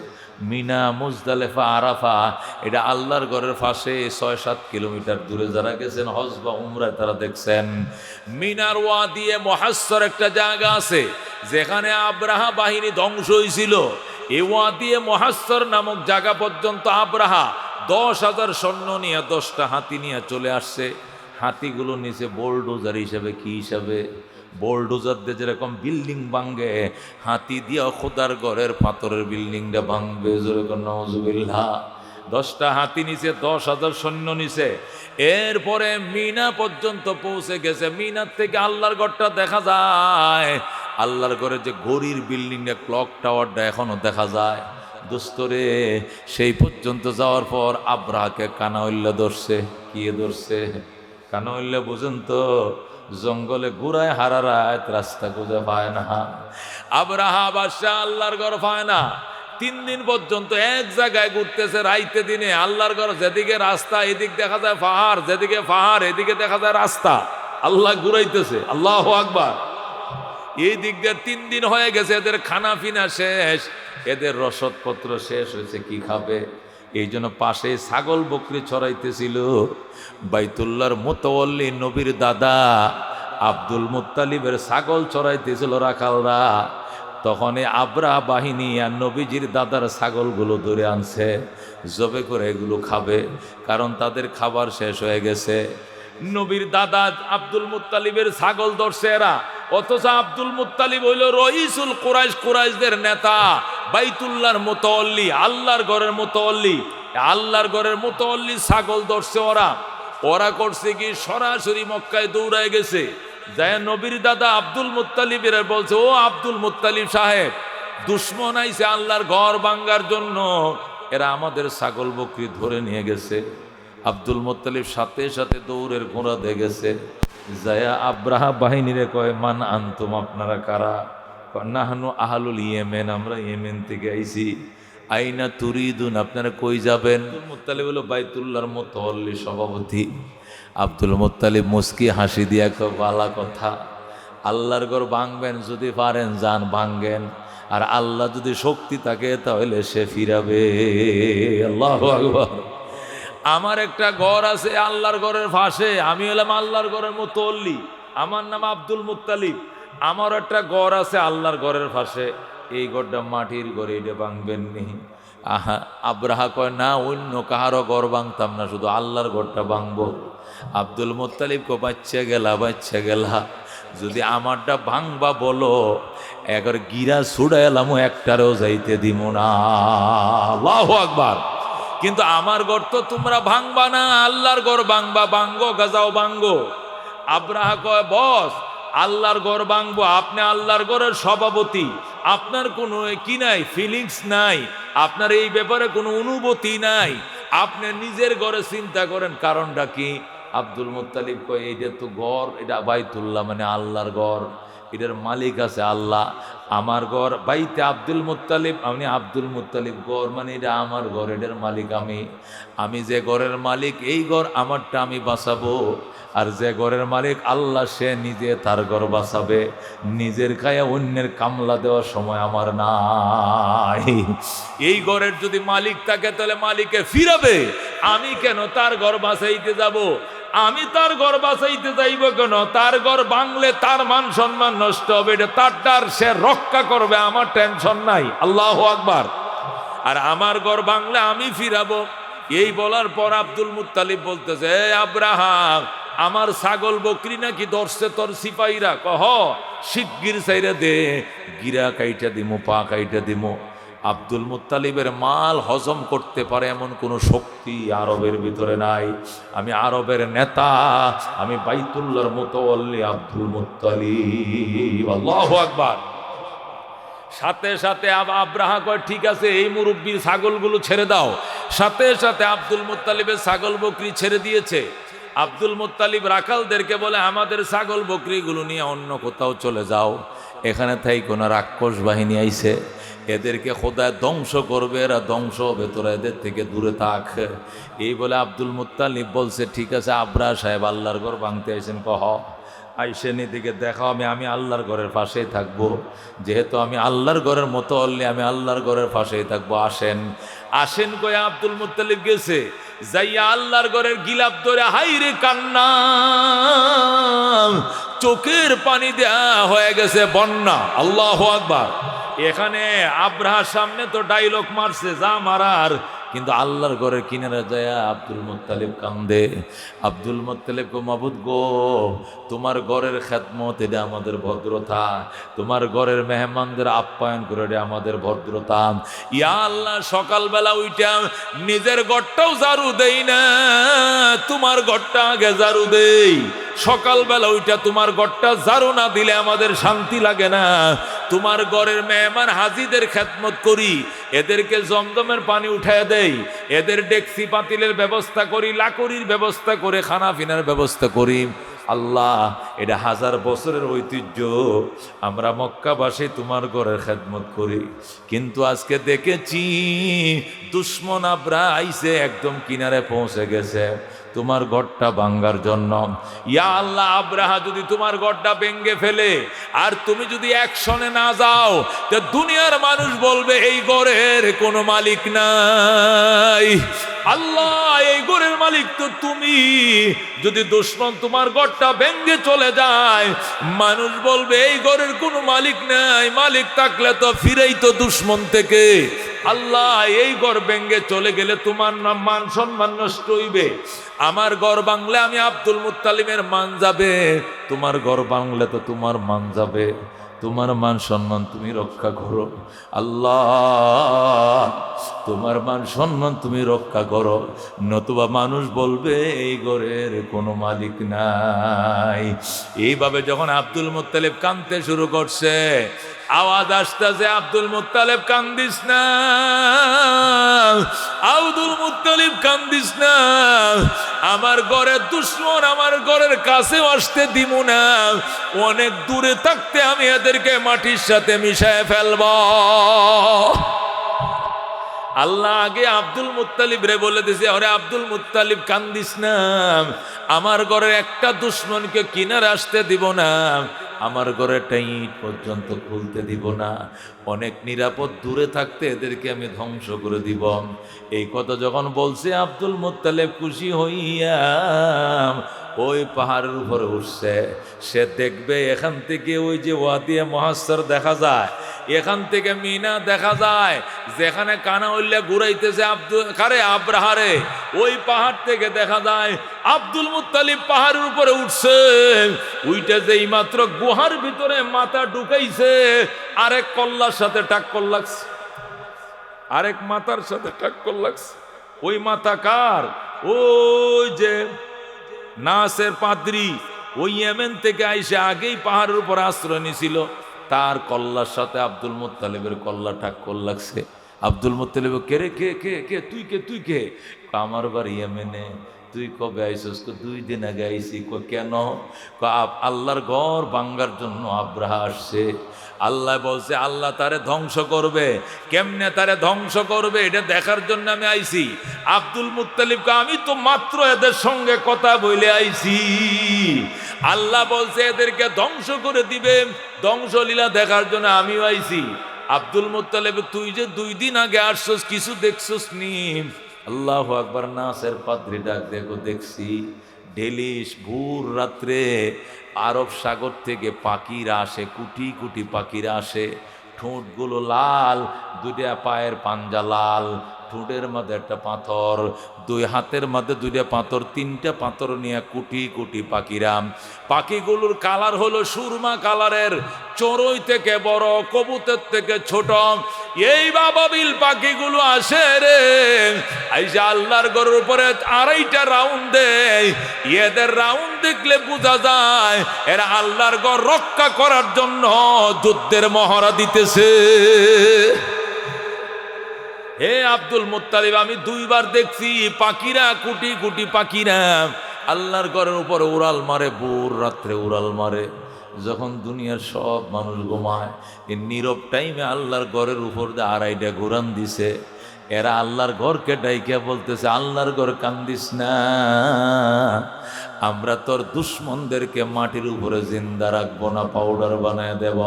মিনা, মুজদালেফা, আরাফা, এটা আল্লাহর ঘরের পাশে 6-7 কিলোমিটার দূরে। যারা গেছেন হজ বা উমরায় তারা দেখছেন মিনার ওয়াদিয়ে মুহাসসর একটা জায়গা আছে যেখানে আব্রাহা বাহিনী ধ্বংস হয়েছিল। এই ওয়াদিয়ে মুহাসসর নামক জায়গা পর্যন্ত আব্রাহা 10,000 সৈন্য নিয়ে 10টা হাতি নিয়ে চলে আসছে। হাতিগুলো নিচে বোলডোজার হিসাবে, কি হিসাবে? বোলডোজার দিয়ে যেরকম বিল্ডিং ভাঙ্গে, হাতি দিয়া খোদার ঘরের পাথরের বিল্ডিংটা ভাঙবে। নাউজুবিল্লাহ। 10টা হাতি নিচে, 10,000 সৈন্য নিচে। এরপরে মিনা পর্যন্ত পৌঁছে গেছে। মিনার থেকে আল্লাহর ঘরটা দেখা যায়। আল্লাহর ঘরের যে গড়ির বিল্ডিংটা, ক্লক টাওয়ারটা এখনো দেখা যায়। দোস্তরে, সেই পর্যন্ত যাওয়ার পর আব্রাহাকে কানাউল্লা ধরছে। কি ধরছে? কানাউল্লা বুঝেন তো, জঙ্গলে ঘুরায় হারা রাত, রাস্তা খুঁজে পায় না। আব্রাহা বাদশাহ আল্লাহর ঘর পায় না। 3 দিন পর্যন্ত এক জায়গায় ঘুরতেছে রাইতে দিনে। আল্লাহর ঘর যেদিকে রাস্তা এদিক দেখা যায় পাহাড়, যেদিকে পাহাড় এদিকে দেখা যায় রাস্তা। আল্লাহ ঘুরাইতেছে। আল্লাহু আকবার। এই দিক দিয়ে 3 দিন হয়ে গেছে, এদের খানা পিনা শেষ, এদের রসদপত্র শেষ হয়েছে, কি খাবে? এই জন্য পাশে ছাগল বকরি ছড়াইতেছিল। বাইতুল্লাহর মুতাওয়াল্লি নবীর দাদা আব্দুল মুত্তালিবের ছাগল চড়াইতেছিল রাখালরা। তখন এই আব্রাহা বাহিনী আর নবীজির দাদার ছাগলগুলো ধরে আনছে, জবে করে এগুলো খাবে, কারণ তাদের খাবার শেষ হয়ে গেছে। নবীর দাদা আব্দুল মুত্তালিবের ছাগল ধরছে এরা, অথচ আব্দুল মুত্তালিব হইল রইসুল কুরাইশ, কুরাইশদের নেতা, বাইতুল্লাহর মুতাওয়াল্লি, আল্লাহর ঘরের মুতাওয়াল্লি। আল্লাহর ঘরের মুতাওয়াল্লি ছাগল ধরছে ওরা। ওরা করছে কি, সরাসরি মক্কায় দৌড়ায় গেছে। যায় নবীর দাদা আব্দুল মুত্তালিবের বলছে, ও আব্দুল মুত্তালিব সাহেব, দুশ্মন আইছে আল্লাহর ঘর ভাঙ্গার জন্য, এরা আমাদের ছাগল বকরি ধরে নিয়ে গেছে। আব্দুল মুত্তালিব সাথে সাথে দৌড়ের ঘোড়া দিয়ে গেছে। যায়া আব্রাহা বাহিনীরে কয়, মান আনতুম, আপনারা কারা? নাহনু আহলুল ইয়েমেন, আমরা ইয়েমেন থেকে আইছি। আইনা তুরিদুন, আপনারা কই যাবেন? মুত্তালিব হলো বাইতুল্লাহর মুতাওয়াল্লি, সভাপতি। আব্দুল মুত্তালিব মুস্কি হাসি দিয়া কয়, বালা কথা, আল্লাহর ঘর ভাঙবেন যদি পারেন যান ভাঙ্গেন, আর আল্লাহ যদি শক্তি থাকে তাহলে সে ফিরাবে। আল্লাহু আকবার। আমার একটা ঘর আছে আল্লাহর ঘরের পাশে, আমি হলাম আল্লাহর ঘরের মুতাওয়াল্লি, আমার নাম আব্দুল মুত্তালিব। আমার একটা ঘর আছে আল্লাহর ঘরের পাশে, এই ঘরটা মাটির ঘর, এটা ভাঙবেন নি? আহা, আব্রাহা কয়, না, অন্য কাহারও ঘর ভাঙতাম না, শুধু আল্লাহর ঘরটা ভাঙবো। আব্দুল মুত্তালিব কো, বাচ্চা গেলা, যদি আমারটা ভাঙবা বলো, একবার গিরা ছুড়ে এলাম, একটারেও যাইতে দিব না। আল্লাহু আকবার। কিন্তু আমার ঘর তো তোমরা ভাঙবা না, আল্লাহর ঘর ভাঙবা, ভাঙ্গো, গাজাও ভাঙ্গো। আব্রাহা কয়, বস, আল্লাহর ঘর ভাঙবো, আপনি আল্লাহর ঘরের সভাপতি, আপনার কোনো কি নাই, ফিলিংস নাই, আপনার এই ব্যাপারে কোনো অনুভূতি নাই, আপনি নিজের ঘরে চিন্তা করেন, কারণটা কি? আব্দুল মুত্তালিব কয়, এইটা তো ঘর, এটা বাইতুল্লাহ মানে আল্লাহর ঘর, এটার মালিক আছে আল্লাহ। আমার ঘর বাইতে আব্দুল মুত্তালিব, আমি আব্দুল মুত্তালিব, ঘর মানে এটা আমার ঘর, এটার মালিক আমি যে ঘরের মালিক, এই ঘর আমারটা আমি বাঁচাবো, আর যে ঘরের মালিক আল্লাহ, সে নিজে তার ঘর বাঁচাবে। নিজের খায়া অন্যের কামলা দেওয়ার সময় আমার নাই। এই ঘরের যদি মালিক থাকে তাহলে মালিকে ফিরাবে, আমি কেন তার ঘর বাঁচাইতে যাব? আমি তার ঘর বাঁচাইতে যাইব কেন? তার ঘর ভাঙলে তার মান সম্মান নষ্ট হবে, এটা তার, সে রক্ষা করবে, আমার টেনশন নাই। আল্লাহু আকবার। আর আমার ঘর ভাঙলে আমি ফিরাবো। এই বলার পর আব্দুল মুত্তালিব বলতেছে, আব্রাহা, আমার ছাগল বকরি নাকি ধরছে তোর সিপাহীরা? কহ, শিগগির চাইরা দে, গিরা কাইটা দিমু, পা কাইটা দিমু। আব্দুল মুত্তালিবের মাল হজম করতে পারে এমন কোনো শক্তি আরবের ভিতরে নাই। আমি আরবের নেতা, আমি বাইতুল্লাহর মুতাওয়াল্লি আব্দুল মুত্তালিব। আল্লাহু আকবার। সাথে সাথে আব্রাহা কয় ঠিক আছে, এই মুরব্বীর ছাগলগুলো ছেড়ে দাও। সাথে সাথে আব্দুল মুত্তালিবের ছাগল বকরি ছেড়ে দিয়েছে। আব্দুল মুত্তালিব রাখালদেরকে বলে, আমাদের ছাগল বকরিগুলো নিয়ে অন্য কোথাও চলে যাও, এখানে তাই কোনো রাক্ষস বাহিনী আইছে, এদেরকে খোদায় ধ্বংস করবে, এরা ধ্বংস হবে, তোরা এদের থেকে দূরে থাক। এই বলে আব্দুল মুত্তালিব বলছে ঠিক আছে আব্রাহা সাহেব আল্লাহর ঘর ভাঙতে আইছেন, কহ আইসেন এদিকে দেখাও, আমি আল্লাহর ঘরের পাশেই থাকবো, যেহেতু আমি আল্লাহর ঘরের মতো অল্লি, আমি আল্লাহর ঘরের পাশেই থাকবো, আসেন। আসেন কয়ে আব্দুল মুত্তালিব গেছে, যাইয়া আল্লাহর ঘরের গিলাপ ধরে হাইরে কান্না, চোখের পানি দেয়া হয়ে গেছে বন্যা। আল্লাহু আকবার। এখানে আব্রাহার সামনে তো ডায়লগ মারছে যা মারার, কিন্তু আল্লাহর ঘরের কিনারে যায় আব্দুল মুত্তালিব কান্দে। আব্দুল মুত্তালিব গো মাবুদ গো, তোমার ঘরের খেদমত এটা আমাদের ভদ্রতা, তোমার ঘরের মেহমানদের আপ্যায়ন করে এটা আমাদের ভদ্রতা। ইয়া আল্লাহ, সকালবেলা উইটা নিজের ঘরটাও ঝাড়ু দেই না, তোমার ঘরটা আগে ঝাড়ু দেই। সকালবেলা উইটা তোমার ঘরটা ঝাড়ু না দিলে আমাদের শান্তি লাগে না। তোমার ঘরের মেহমান হাজিদের খেদমত করি, এদেরকে জমজমের পানি উঠায় দেই, এদের ডেকসি পাতিলের ব্যবস্থা করি, লাকড়ির ব্যবস্থা করে খানা পিনার ব্যবস্থা করি। আল্লাহ, এটা 1000 বছরের ঐতিহ্য, আমরা মক্কাবাসী তোমার ঘরের খেদমত করি। কিন্তু আজকে দেখেছি দুশ্মন আব্রাহা আইছে, একদম কিনারে পৌঁছে গেছে তোমার ঘরটা ভাঙ্গার জন্য। ইয়া আল্লাহ, আব্রাহা যদি তোমার ঘরটা ভেঙ্গে ফেলে আর তুমি যদি অ্যাকশনে না যাও, তো দুনিয়ার মানুষ বলবে এই ঘরের কোনো মালিক নাই। আল্লাহ, এই ঘরের মালিক তো তুমি। যদি দুশ্মন তোমার ঘরটা ভেঙ্গে চলে যায়, মানুষ বলবে এই ঘরের কোনো মালিক নাই, মালিক থাকলে তো ফিরেই তো দুশ্মন থেকে। আল্লাহ, এই ঘর ভেঙ্গে চলে গেলে তোমার নাম মান সম্মান নষ্ট হইবে। আমার ঘর বাংলে আমি আব্দুল মুত্তালিবের মান যাবে, তোমার ঘর বাংলে তো তোমার মান যাবে। তোমার মান সম্মান তুমি রক্ষা করো আল্লাহ, তোমার মান সম্মান তুমি রক্ষা করো, নতুবা মানুষ বলবে এই ঘরের কোনো মালিক নাই। এইভাবে যখন আব্দুল মুত্তালিব কাঁদতে শুরু করছে, আওয়াজ আসতেছে আব্দুল মুত্তালিব কান্দিস না, আব্দুল মুত্তালিব কান্দিস না, আমার ঘরের দুশ্মন আমার ঘরের কাছে আসতে দিব না, অনেক দূরে থাকতে আমি এদেরকে মাটির সাথে মিশায় ফেলব। আল্লাহ আগে আব্দুল মুত্তালিব রে বলে দিছে, আরে আব্দুল মুত্তালিব কান্দিস না, আমার ঘরের একটা দুশ্মনকে কিনারে আসতে দিব না, আমার ঘরের ইট পর্যন্ত খুলতে দিব না, অনেক নিরাপদ দূরে থাকতে এদেরকে আমি ধ্বংস করে দিব। এই কথা যখন বলছে আব্দুল মুত্তালিব খুশি হইয়া ওই পাহাড়ের উপরে উঠছে। সে দেখবে এখান থেকে ওই যে ওয়াদিয়া মুহাসসার দেখা যায়, এখান থেকে মিনা দেখা যায়, যেখানে কানা উল্লে ঘুরাইতেছে আব্রাহারে, ওই পাহাড় থেকে দেখা যায় আব্দুল মুত্তালিব পাহাড়ের উপরে উঠছে। উইটা যেই মাত্র গুহার ভিতরে মাথা ঢুকাইছে, আরেক কল্লার সাথে টাক্কর লাগছে, আরেক মাথার সাথে টাক্কর লাগছে। ওই মাথা কার? ওই যে নাসের পাদ্রী, ওই ইয়েমেন থেকে আইসে আগেই পাহাড়ের উপর আশ্রয় নিছিল, তার কল্লার সাথে আব্দুল মুত্তালিবের কল্লা টাক্কর লাগছে। আব্দুল মুত্তালিব, কে রে, কে কে কে তুই কে তুই কে? আমার বাড়ি ইয়েমেনে। তুই কবে আইসস? 2 দিন আগে আইসি। কেন? আল্লাহর ঘর ভাঙ্গার জন্য আব্রাহা আসছে। আল্লাহ বলছে আল্লাহ তারে ধ্বংস করবে, কেমনে তারে ধ্বংস করবে এটা দেখার জন্য আমি আইছি। আব্দুল মুত্তালিবকে আমি তো মাত্র এদের সঙ্গে কথা বলে আইছি, আল্লাহ বলছে এদেরকে ধ্বংস করে দিবে, ধ্বংসলীলা দেখার জন্য আমিও আইছি। আব্দুল মুত্তালিব, তুই যে 2 দিন আগে আসছস, কিছু দেখছস নি? আল্লাহু আকবার। নাসের পাদ্রী ডাক, দেখো দেখছি, ডেলি ভোর রাত্রে আরব সাগর থেকে পাখিরা আসে, কুটি কুটি পাখিরা আসে, ঠোঁটগুলো লাল, 2টা পায়ের পাঞ্জা লাল, ঠোঁটের মধ্যে একটা পাথর, দুই হাতের মধ্যে দুইটা পাথর, তিনটা পাথর নিয়ে কুটি কুটি পাখিরা। পাখিগুলোর কালার হলো সুরমা কালারের, চড়ুই থেকে বড়, কবুতর থেকে ছোট। এই বাবাবিল পাখিগুলো আসে রে, এই যে আল্লাহর ঘরের উপরে আড়াইটা রাউন্ড দেয়। এদের রাউন্ড দেখলে বোঝা যায় এরা আল্লাহর ঘর রক্ষা করার জন্য যুদ্ধের মহড়া দিতেছে। হে আব্দুল মুত্তালিব, আমি দুইবার দেখছি পাখিরা, কুটি কুটি পাখিরা আল্লাহর ঘরের উপরে উড়াল মারে, ভোর রাত্রে উড়াল মারে। যখন দুনিয়ার সব মানুষ ঘুমায়, এই নীরব টাইমে আল্লাহর ঘরের উপর দিয়ে আড়াইটা ঘুরান দিছে। এরা আল্লাহর ঘরকে ডাইকে বলতেছে, আল্লাহর ঘর কান্দিস না, আমরা তোর দুশ্মনদেরকে মাটির উপরে জিন্দা রাখবো না, পাউডার বানায় দেব।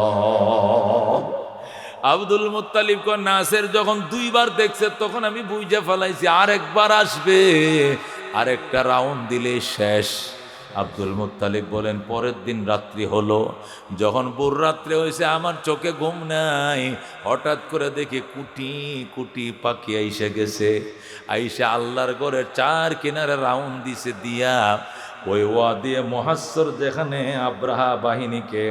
আব্দুল মুত্তালিব কো নাসের যখন দুইবার দেখছে তখন আমি বুঝে ফেলাইছি আরেকবার আসবে, আরেকটা রাউন্ড দিলে শেষ। আব্দুল মুত্তালিব বলেন, পরের দিন রাত্রি হলো, যখন ভোর রাত্রে হয়েছে আমার চোখে ঘুম নাই, হঠাৎ করে দেখি কুটি কুটি পাখি আইসে গেছে। আইসে আল্লাহর ঘরের চার কিনারে রাউন্ড দিছে, দিয়া ওই ওয়াদিয়ে মুহাসসর যেখানে আব্রাহা বাহিনীকে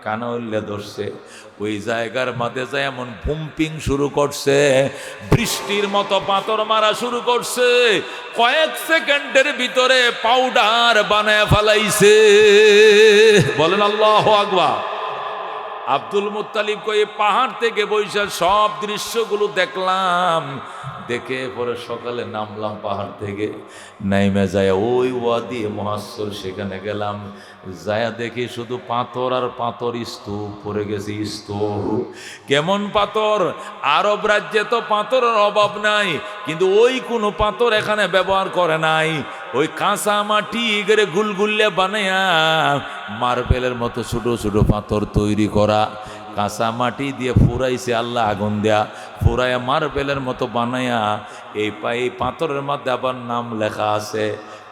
কানা উল্লে ধরছে, ওই জায়গার মাঝে যায় এমন পুম্পিং শুরু করছে, বৃষ্টির মতো পাথর মারা শুরু করছে। কয়েক সেকেন্ডের ভিতরে পাউডার বানায় ফেলাইছে। বলেন আল্লাহু আকবার। আব্দুল মুত্তালিব কই পাহাড় থেকে বৈশা সব দৃশ্যগুলো দেখলাম, দেখে পরে সকালে নামলাম পাহাড় থেকে, নাইমে যায় ওই ওয়াদি মুহাসসর সেখানে গেলাম, যায়া দেখি শুধু পাথর আর পাথর, স্তূপ পড়ে গেছে স্তূপ। কেমন পাথর? আরব রাজ্যে তো পাথরের অভাব নাই, কিন্তু ওই কোনো পাথর এখানে ব্যবহার করে নাই। ওই কাঁচা মাটি গেড়ে গুলগুল্লে বানায়া মার্বেলের মতো ছোট ছোট পাথর তৈরি করা, কাঁচা মাটি দিয়ে ফুরাইছে আল্লাহ, আগুন দেয়া ফুরাইয়া মার্বেলের মতো বানায়া এই পাথরের মধ্যে আবার নাম লেখা আছে,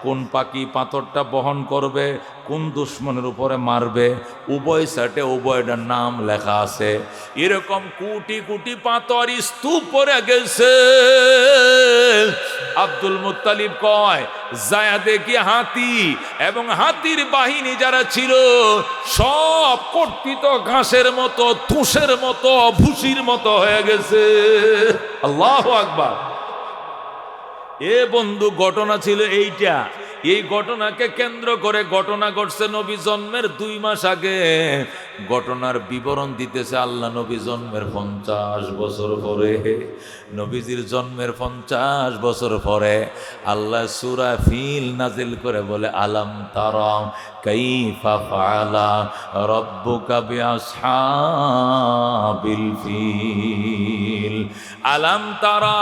কোন পাখি পাথরটা বহন করবে, কোন দুশ্মনের উপরে মারবে, উভয় সাইডে উভয়টার নাম লেখা আছে। এরকম কোটি কোটি পাথর স্তূপ পড়ে গেছে। আব্দুল মুত্তালিব কয়, যায়া দেখি হাতি এবং হাতির বাহিনী যারা ছিল সব কর্তিত ঘাসের মতো, তুষের মতো, ভুসির মতো হয়ে গেছে। আল্লাহু আকবার। এ বন্ধু, ঘটনা ছিল এইটা। এই ঘটনাকে কেন্দ্র করে ঘটনা ঘটছে নবী জন্মের 2 মাস আগে। ঘটনার বিবরণ দিতেছে আল্লাহ নবী জন্মের 50 বছর পরে। নবীজির জন্মের 50 বছর পরে আল্লাহ সূরা ফিল নাজিল করে বলে, আলাম তারা কাইফা ফাআলা রাব্বুকা বিআসহাবিল ফিল। আলাম তারা,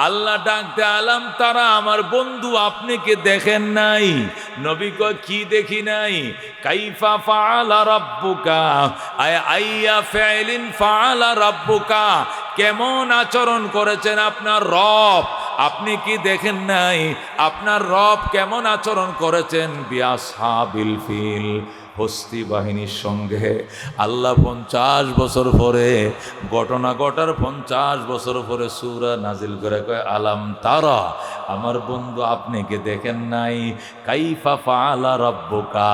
আল্লাহ ডাকতে, আলাম তারা, আমার বন্ধু আপনি কি দেখেন নাই? নবী কয়, কি দেখি নাই? কাইফা ফাআলা রাব্বুকা, আইয়া ফাইলিন ফাআলা রাব্বুকা, কেমন আচরণ করেছেন আপনার রব, আপনি কি দেখেন নাই? আপনার রব কেমন আচরণ করেছেন বিআসহাবিল ফিল, হস্তি বাহিনীর সঙ্গে। আল্লাহ 50 বছর পরে, ঘটনা ঘটার 50 বছর পরে সূরা নাজিল করে কয়, আলাম তারা, আমার বন্ধু আপনি কি দেখেন নাই? কাইফা ফাআলা রাব্বুকা,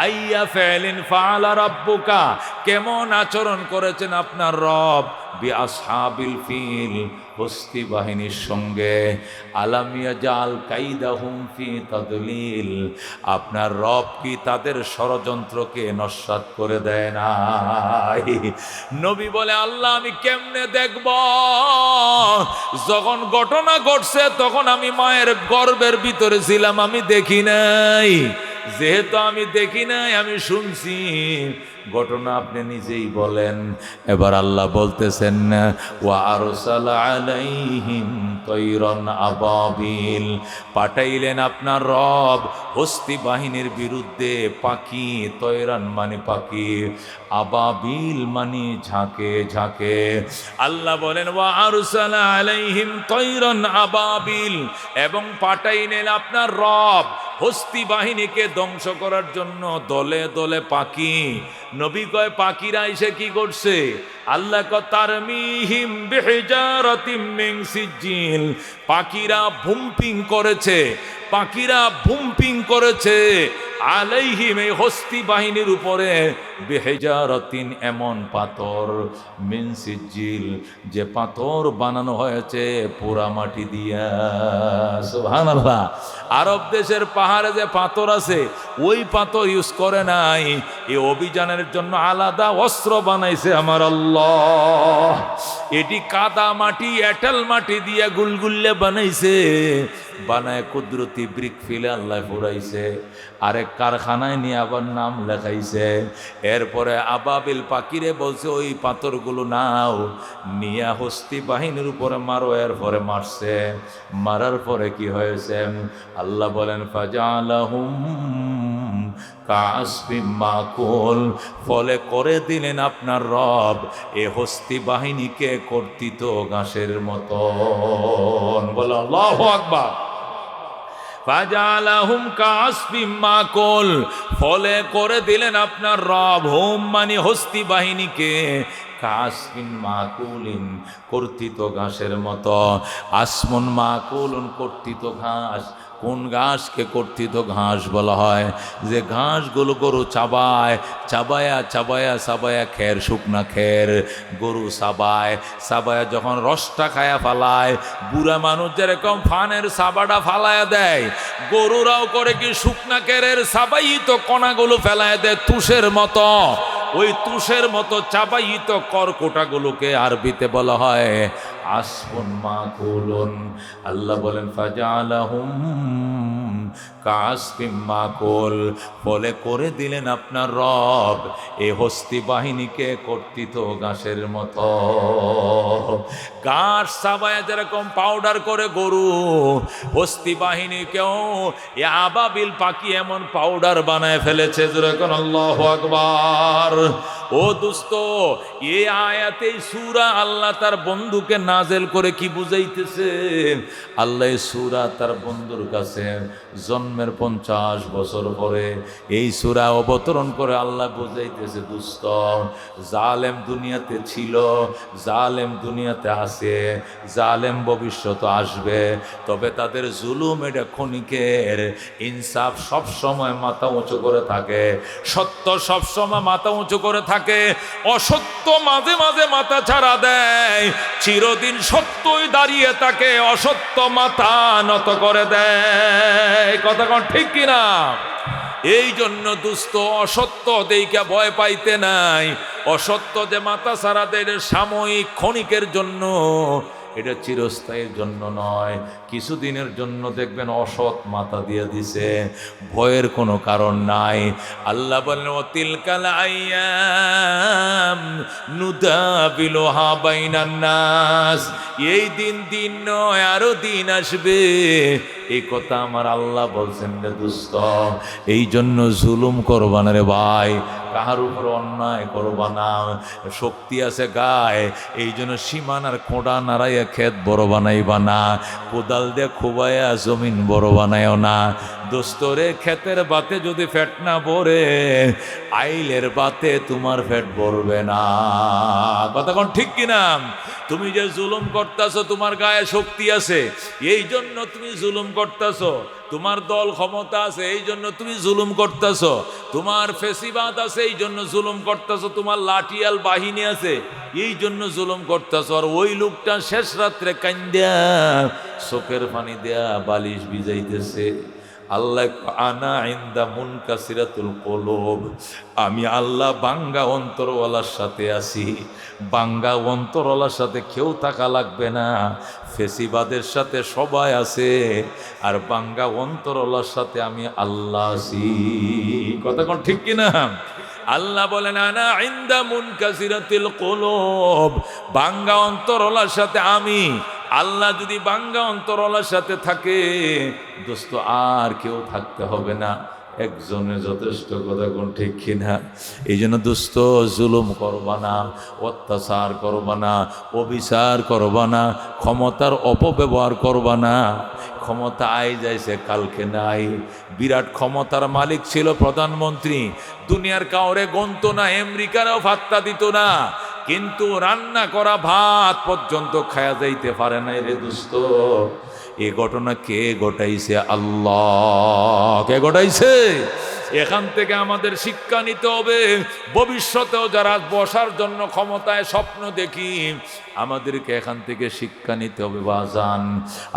আইয়া ফাইলিন ফাআলা রাব্বুকা, কেমন আচরণ করেছেন আপনার রব বিআসহাবিল ফিল, হস্তি বাহিনীর সঙ্গে। আলাম ইয়াজাল কাইদাহুম ফি তাদলিল, আপনার রব কি তাদের ষড়যন্ত্রকে নস্যাৎ করে দেয় নাই? নবী বলে, আল্লাহ আমি কেমনে দেখব? যখন ঘটনা ঘটছে তখন আমি মায়ের গর্ভের ভিতরে ছিলাম, আমি দেখি নাই। যেহেতু আমি দেখি নাই, আমি শুনছি। ঘটনা আপনি নিজেই বলেন। এবার আল্লাহ বলতেছেন, ওয়া আরসালা আলাইহিম তায়রান আবাবিল, পাঠাইলেন আপনার রব হস্তি বাহিনীর বিরুদ্ধে পাখি, তয়রান মানে পাখি, আবাবিল মানে ঝাঁকে ঝাঁকে। আল্লাহ বলেন, ওয়া আরসালা আলাইহিম তায়রান আবাবিল, এবং পাঠাইলেন আপনার রব হস্তি বাহিনীকে ধ্বংস করার জন্য দলে দলে পাখি। নবী কয় পাখিরা এসে কি করছে? আল্লাহ কয় তারমিহিম বিহিজারাতিম মিন সিজিল, পাখিরা ভুম্পিং করেছে, পাখিরা ভুম্পিং করেছে আলাইহিম, এই হস্তি বাহিনীর উপরে, বিহিজারাতিন, এমন পাথর, মিন সিজিল, যে পাথর বানানো হয়েছে পোড়া মাটি দিয়া। সুবহানাল্লাহ। আরব দেশের পাহাড়ে যে পাথর আছে ওই পাথর ইউজ করে নাই, এই অভিযানের জন্য আলাদা অস্ত্র বানাইছে আমার আল্লাহ। এটি কাদা মাটি, এঁটেল মাটি দিয়া গুলগুল্লে বানাইছে, বানায় কুদরতি ব্রিক ফিলে আল্লাহ ফুরাইছে, আরেক কারখানায় নিয়ে আবার নাম লেখাইছে। এরপরে আবাবিল পাখিরে বলছে ওই পাথরগুলো নাও, নিয়া হস্তি বাহিনীর উপরে মারো। এরপরে মারছে, মারার পরে কি হয়েছে আল্লাহ বলেন ফাজালাহুম কাসফিম মাকুল, ফলে করে দিলেন আপনার রব এ হস্তি বাহিনীকে কর্তৃত ঘাসের মতন। বলো আল্লাহু আকবার। ফাজালাহুম কাসফিম মাকুল, ফলে করে দিলেন আপনার রব, হুম মানে হস্তি বাহিনীকে, কাসফিন মাকুলিন, কর্তৃত ঘাসের মতো। আসমুন মাকুলুন, কর্তৃত ঘাস। কোন ঘাসকে কর্তৃত ঘাস বলা হয়? যে ঘাসগুলো গরু চাবায়, চাবায়া চাবায়া চাবায়া, খের, শুকনা খের গরু চাবায়, চাবায়া যখন রসটা খায়া ফালায়, বুড়া মানুষ যেরকম ফানের চাবাটা ফালায়া দেয়, গরুরাও করে কি শুকনা খেরের চাবাইতো কণাগুলো ফেলায় দেয় তুষের মতো। ওই তুষের মতো চাবাইতো কর্কটাগুলোকে আরবিতে বলা হয় আসফুন মাকুলুন। আল্লাহ বলেন ফাজালাহুম কাসফিম মাকুল, ফলে করে দিলেন আপনার রব এ হস্তি বাহিনীকে কর্তৃত ঘাসের মতো। ঘাস চাবায় যেরকম পাউডার করে গরু, হস্তি বাহিনীকেও এ আবাবিল পাখি এমন পাউডার বানায় ফেলেছে। যেরকম আল্লাহু আকবার। ও দোস্ত, এ আয়াতে সূরা আল্লাহ তার বন্ধুকে নাজেল করে কি বুঝাইতেছে? আল্লাহ সূরা তার বন্ধুর কাছে জন্মের 50 বছর পরে এই সূরা অবতরণ করে আল্লাহ বুঝাইতেছে, দোস্ত, জালেম দুনিয়াতে ছিল, জালেম দুনিয়াতে আছে, জালেম ভবিষ্যৎ আসবে, তবে তাদের জুলুম এটা ক্ষণিকের, ইনসাফ সব সময় মাথা উঁচু করে থাকে, সত্য সব সময় মাথা উঁচু করে থাকে, অসত্য মাঝে মাঝে মাথা ছাড়া দেয়, চিরদিন সত্যই দাঁড়িয়ে থাকে, অসত্য মাথা নত করে দেয়। কথা কোন ঠিক কিনা? এই জন্য দুস্থ অসত্য দেইকা ভয় পাইতে নাই। অসত্য যে মাথা ছাড়া দেয় এটা সাময়িক ক্ষণিকের জন্য, এটা চিরস্থায়ীর জন্য নয়। কিছুদিনের জন্য দেখবেন অসৎ মাথা দিয়ে দিছে, ভয়ের কোনো কারণ নাই। আল্লাহ বলেন ওয়াতিলকাল আইয়াম নুদাবিলুহা বাইনান নাস, এই দিন দিন নয়, আরো দিন আসবে, এই কথা আমার আল্লাহ বলছেন রে দোস্ত। এই জন্য জুলুম করবা না রে ভাই, কাহার উপর অন্যায় করবা না। শক্তি আছে গায়ে, এই জন্য সীমানার খোঁড়া নাড়াইয়া ক্ষেত বড় বানাইবা না, কোদাল দিয়ে খুবাইয়া জমিন বড় বানাইও না। দোস্তরে ক্ষেতের বাতে যদি ফ্যাট না ভরে, আইলের বাতে তোমার ফ্যাট ভরবে না। কথা কোন ঠিক কিনা? তুমি যে জুলুম করতেছো, তোমার গায়ে শক্তি আছে এই জন্য তুমি জুলুম করতেছো, তোমার দল ক্ষমতা আছে এই জন্য তুমি জুলুম করতেছো, তোমার ফেসিবাদ আছে এই জন্য জুলুম করতেছো, তোমার লাঠিয়াল বাহিনী আছে এই জন্য জুলুম করতেছো। আর ওই লোকটা শেষ রাত্রে কান্দা চোখের পানি দেয়া বালিশ ভিজাইতেছে। আল্লাহ আনা ইনদা মুনকাসিরাতুল কুলুব, আমি আল্লাহ বাঙ্গা অন্তরওয়ালার সাথে আছি। বাঙ্গা অন্তরওয়ালার সাথে কেউ থাকা লাগবে না, ফেসিবাদের সাথে সবাই আছে, আর বাঙ্গা অন্তরওয়ালার সাথে আমি আল্লাহ আছি। কথা কোন ঠিক কিনা? আল্লাহ বলেন আনা ইনদা মুনকাসিরাতুল কুলুব, বাঙ্গা অন্তরওয়ালার সাথে আমি আল্লাহ। যদি বাঙ্গা অন্তরওয়ালার সাথে থাকে দোস্ত, আর কেউ থাকতে হবে না, একজনের যথেষ্ট। কথা কোন ঠিক কিনা? এই জন্য দোস্ত জুলুম করবা না, অত্যাচার করবা না, অবিচার করবা না, ক্ষমতার অপব্যবহার করবা না। ক্ষমতা আই যাইছে কালকে নাই। বিরাট ক্ষমতার মালিক ছিল প্রধানমন্ত্রী, দুনিয়ার কাউরে গন্ত না, আমেরিকারও ফাত্তা দিত না, কিন্তু রান্না করা ভাত পর্যন্ত খায়া যাইতে পারে নাই রে দোস্ত। এ ঘটনা কে ঘটাইছে? আল্লাহ। কে ঘটাইছে? এখান থেকে আমাদের শিক্ষা নিতে হবে। ভবিষ্যতেও যারা বসার জন্য ক্ষমতায় স্বপ্ন দেখি, আমাদেরকে এখান থেকে শিক্ষা নিতে হবে বাজান।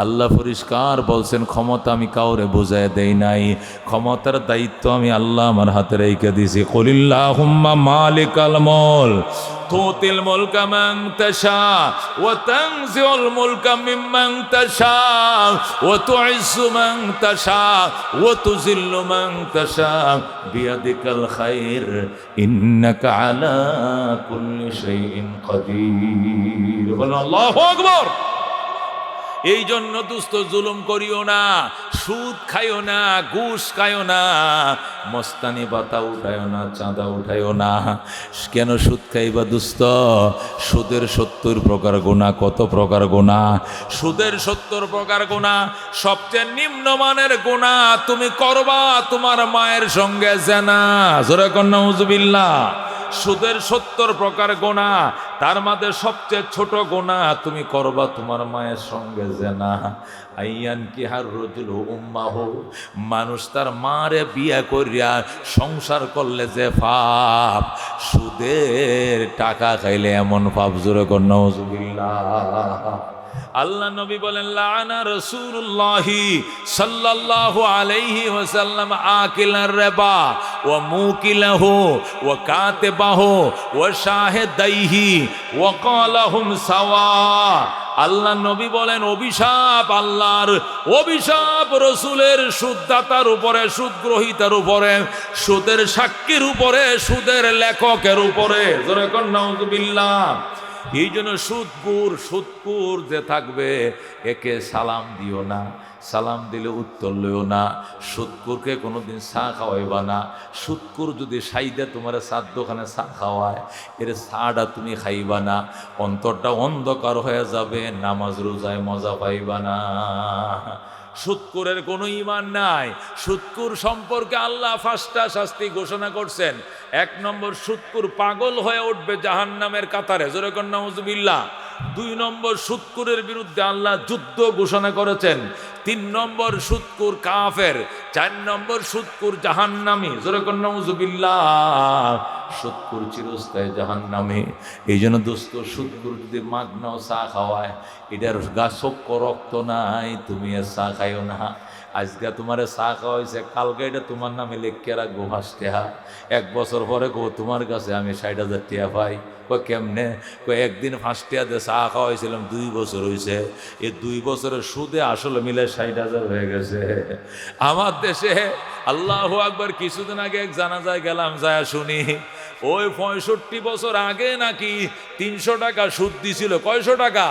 আল্লাহ পরিষ্কার বলছেন, ক্ষমতা আমি কাউরে বোঝায় দেই নাই, ক্ষমতার দায়িত্ব আমি আল্লাহ আমার হাতে রেখে দিয়েছি। কুলিল্লাহুম্মা মালিকাল মুলক তুতিল মুলকা মান তাশা ওয়া তানজিউল মুলকা মিম্মান তাশা ওয়া তুইজ্জু মান তাশা ওয়া তুযিল্লু মান তাশা বিয়াদিকাল খায়র ইন্নাকা আলা কুল্লি শাইইন কাদির। বলেন আল্লাহু আকবার। এই জন্য দুস্থ জুলুম করিও না, সুদ খাইও না, ঘুষ খাইও না, মস্তানি বাতা উঠাইও না, চাঁদা উঠাইও না। কেন সুদ খাইবা দুস্থ? সুদের 70 প্রকার গুনাহ। কত প্রকার গুনাহ? সুদের 70 প্রকার গুনাহ। সবচেয়ে নিম্নমানের গুনাহ তুমি করবা তোমার মায়ের সঙ্গে জিনা। জোরে কোন নাউজুবিল্লাহ। সুদের 70 প্রকার গুনাহ, তার মধ্যে সবচেয়ে ছোট গুনাহ তুমি করবা তোমার মায়ের সঙ্গে জিনা। আইয়ান কি হার রজুল উম্মাহু, মানুষ তার মারে বিয়া করিয়া সংসার করলে যে পাপ, সুদের টাকা খাইলে এমন পাপ। জোরে কোন নাউজুবিল্লাহ। আল্লাহ নবী বলেন, লাআনা রাসূলুল্লাহি সাল্লাল্লাহু আলাইহি ওয়াসাল্লাম আকিলার রিবা ওয়া মুকিলাহু ওয়া কাতিবাহু ওয়া শাহিদাইহি ওয়া ক্বালাহুম সাওয়া। আল্লাহ নবী বলেন, অভিশাপ আল্লাহর, অভিশাপ রসুলের সুদদাতার উপরে, সুদ গ্রহীতার উপরে, সুদের সাক্ষীর উপরে, সুদের লেখকের উপরে। জোরে কোন নাউজুবিল্লাহ। এই জন্য সুদকুর যে থাকবে একে সালাম দিও না, সালাম দিলে উত্তর লইও না। সুদকুরকে কোনোদিন চা খাওয়াইবা না। সুদকুর যদি সাইদে তোমার চার দোকানে চা খাওয়ায়, এর চাটা তুমি খাইবা না, অন্তরটা অন্ধকার হয়ে যাবে, নামাজ রোজায় মজা পাইবা না। সুদকুরের কোনো ঈমান নাই। সুদকুর সম্পর্কে আল্লাহ 5টা শাস্তি ঘোষণা করছেন। 1 নম্বর, সুদকুর পাগল হয়ে উঠবে জাহান্নামের কাতারে। জোরে কোন নাউজুবিল্লাহ। 2 নম্বর, সুদকুরের বিরুদ্ধে আল্লাহ যুদ্ধ ঘোষণা করেছেন। 3 নম্বর, সুদকুর কাফের। 4 নম্বর, সুদকুর জাহান্নামী। জোরে কোন নাউজুবিল্লাহ। সুদকুর চিরস্থায়ী জাহান্নামী। এই জন্য দোস্ত, সুদকুর যদি মাগনাও চা খাওয়ায়, এটার গাছক্য রক্ত নাই, তুমি এর চা খাইও না। আজকে তোমার চা খাওয়াইছে, কালকে এটা তোমার নামে লিখে রাখবো 5 টাকা। 1 বছর পরে কো তোমার কাছে আমি 60,000 টাকা পাই। কই কেমনে? কই একদিন 5 টাকা দিয়ে চা খাওয়াইছিলাম, 2 বছর হয়েছে, এই 2 বছরের সুদে আসলে মিলে 60,000 হয়ে গেছে। আমার দেশে আল্লাহু আকবার, কিছুদিন আগে এক জানাজায় গেলাম, যায় শুনি ওই 65 বছর আগে নাকি 300 টাকা সুদ দিছিল। কয়শো টাকা?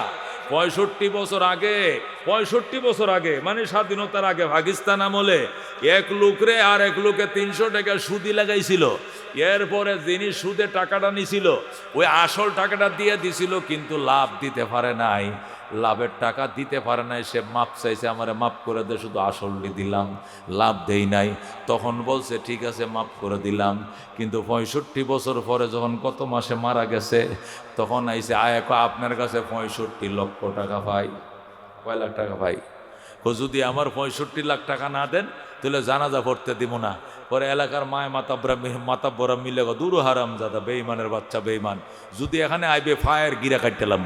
65 বছর আগে। 65 বছর আগে মানে স্বাধীনতার আগে, পাকিস্তান আমলে এক লোকরে আর এক লোকে 300 টাকা সুদি লাগাইছিল। এরপরে যিনি সুদে টাকাটা নিছিল, ওই আসল টাকাটা দিয়ে দিছিল, কিন্তু লাভ দিতে পারে নাই। লাভের টাকা দিতে পারে নাই, সে মাপ চাইছে, আমারে মাপ করে দে, শুধু আসলটি দিলাম, লাভ দেই নাই। তখন বলছে ঠিক আছে মাপ করে দিলাম। কিন্তু 65 বছর পরে যখন গত মাসে মারা গেছে, তখন আইসে আপনার কাছে 65 লক্ষ টাকা পাই। কয় লাখ টাকা পাই? যদি আমার 65 লাখ টাকা না দেন তাহলে জানাজা পড়তে দিব না। পরে এলাকার মায় মাতাব্বরা মিলে দূর হারাম জাদা, বেইমানের বাচ্চা বেইমান, যদি এখানে আইবে ফায়ার গিরা কাটলাম,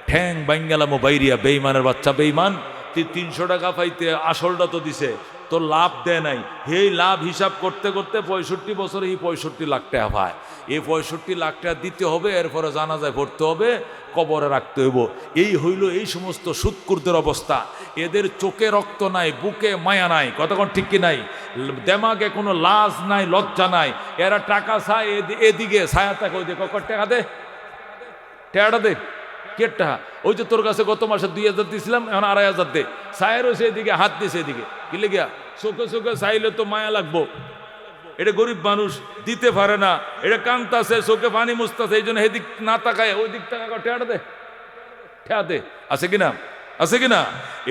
ঠ্যাং বাইঙ্গালামো বাইরিয়া, বেইমানের বাচ্চা বেইমান। 300 টাকা পাইতে আসলটা তো দিছে, তো লাভ দেয় নাই। এই লাভ হিসাব করতে করতে 65 বছরে এই 65 লাখ টাকা পায়। এই 65 লাখ টাকা দিতে হবে, এরপরে জানাজায় পড়তে হবে, কবরে রাখতে হইব। এই হইল এই সমস্ত সুদকুরদের অবস্থা। এদের চোখে রক্ত নাই, বুকে মায়া নাই, কতক্ষণ ঠিক কি নাই, দেমাগে কোনো লাজ নাই, লজ্জা নাই। এরা টাকা চায়, এদিকে ছায়া থাকে, ওই দিকে টাকা দে, টাকাটা দে, কেটটা ওই যে তোর কাছে গত মাসে 2,000 দিয়েছিলাম, এখন 2,500 দে। ছায়ের হয়েছে এদিকে, হাত দিয়েছে এদিকে, কি লেগিয়া? চোখে চোখে চাইলে তো মায়া লাগবো। এটা গরিব মানুষ, দিতে পারে না, এটা কান্তাছে, চোখে পানি মুছতেছে, এই জন্য এদিক না তাকায় ওই দিক টাকা ঠেয়াটা দে, ঠেয়া দে, আছে কিনা? আছে কিনা?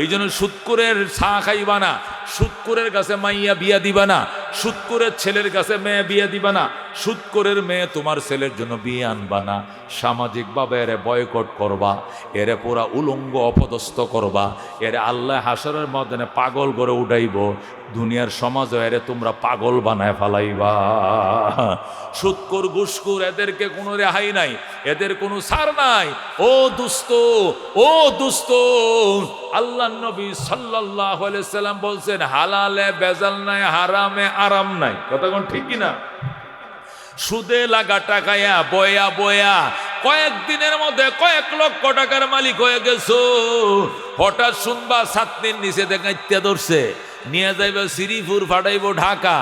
এই জন্য সুৎকুরের চা খাইবা না, সুৎকুরের কাছে মাইয়া বিয়া দিবা না, সুৎকুরের ছেলের কাছে মেয়ে বিয়া দিবা না, সুৎকুরের মেয়ে তোমার ছেলের জন্য বিয়ে আনবা না। সামাজিকভাবে এরে বয়কট করবা, এরে পুরা উলঙ্গ অপদস্থ করবা, এরে আল্লাহ হাসরের ময়দানে পাগল করে উঠাইব। দুনিয়ার সমাজও এরে তোমরা পাগল বানায় ফালাইবা। সুৎকুর ঘুষখোর এদেরকে কোনো রেহাই নাই, এদের কোনো ছাড় নাই। ও দুস্ত, ও দুস্ত, আল্লাহ নবী সাল্লাল্লাহু আলাইহি সাল্লাম বলছেন হালালে বেজাল নাই, হারামে আরাম নাই। কথা কোন ঠিক কিনা? সুদে লাগা টাকায়া বয়া বয়া কয়েকদিনের মধ্যে কয়েক লক্ষ টাকার মালিক হয়ে গেছো। হঠাৎ শুনবা ছাত্রীর নিচে দেখাইতে ধরছে, নিয়ে যাইবে শ্রীপুর, ফাটাইব ঢাকা,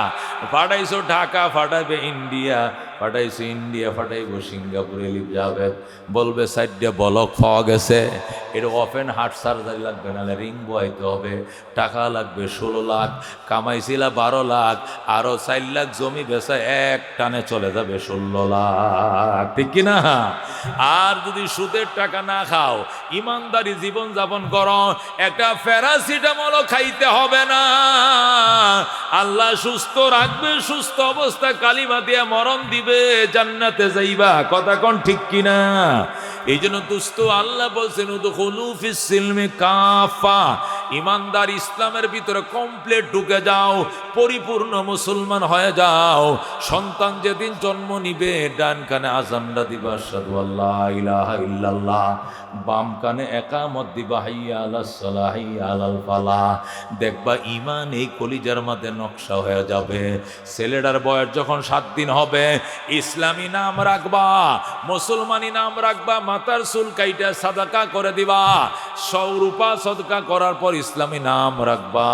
ফাটাইছো ঢাকা, ফাটাইবে ইন্ডিয়া, ফাটাইছো ইন্ডিয়া, ফাটাইব সিঙ্গাপুরে যাবে, বলবে সাইডে বলক পাওয়া গেছে। এর ওপেন হার্ট সার্জারি লাগবে, নাহলে রিং বয়াইতে হবে, টাকা লাগবে 16 লাখ, কামাইছিলা 12 লাখ, আরো 4 লাখ জমি বেচা এক টানে চলে যাবে 16 লাখ। ঠিক কিনা? আর যদি সুদের টাকা না খাও, ইমানদারি জীবন যাপন করো, একটা প্যারাসিটামল খাইতে হবে না, আল্লাহ সুস্থ রাখবে, সুস্থ অবস্থা কালিমা দিয়ে মরণ দিবে, জান্নাতে যাইবা। কথা কোন ঠিক কিনা? এই জন্য দুস্থ আল্লাহ বলছেন উদখুলু ফিস সিলমি কাফা, ইমানদার ইসলামের ভিতরে কমপ্লিট ঢুকে যাও, পরিপূর্ণ মুসলমান হয়ে যাও। সন্তান যেদিন জন্ম নিবে ডান কানে আযানটা দিবা আশহাদু আল্লা ইলাহা ইল্লাল্লাহ, বাম কানে ইকামত দিবা হাইয়া আলাস সালাহ হাইয়া আলাল ফালাহ। দেখবা ঈমান এই কলিজার মধ্যে নকশা হয়ে যাবে। ছেলেটার বয়স যখন 7 দিন হবে, ইসলামী নাম রাখবা, মুসলমানি নাম রাখবা, মাথার চুল কাইটা সাদাকা করে দিবা, 100 রূপা সদকা করার পর ইসলামী নাম রাখবা।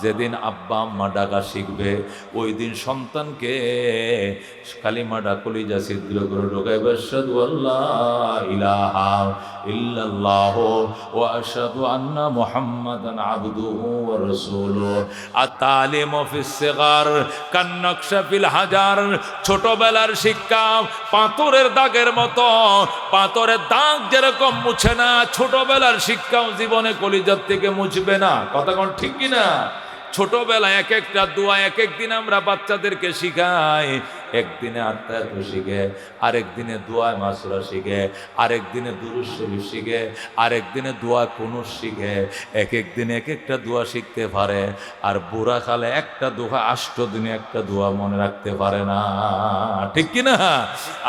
যেদিন আব্বা আম্মা ডাকা শিখবে, ওই দিন সন্তানকে কালিমাটা কলিজা ছিদ্র করে ঢোকাইবে, আশহাদু আল্লা ইলাহা ইল্লাল্লাহ ওয়া আশহাদু আন্না মুহাম্মাদান আবদুহু ওয়া রাসূলুহু। আত-তালিমু ফিস সিগার কান-নাকশা ফিল হাজার, ছোটবেলার শিক্ষা পাথরের দাগের মতো, পাথরের দাগ যেরকম মুছে না, ছোটবেলার শিক্ষাও জীবনে কলিজার থেকে মুছবে না। কথা কোন ঠিক কিনা? ছোটবেলায় এক একটা দোয়া এক একদিন আমরা বাচ্চাদেরকে শিখাই। একদিনে আত্মায়াত শিখে, আরেক দিনে দোয়া মাসুরা শিখে, আরেক দিনে দুরূদ শরীফ শিখে, আরেক দিনে দোয়া কুনুত শিখে, এক এক দিনে এক একটা দোয়া শিখতে পারে। আর বুড়া কালে একটা দোয়া 8 দিনে একটা দোয়া মনে রাখতে পারে না। ঠিক কিনা?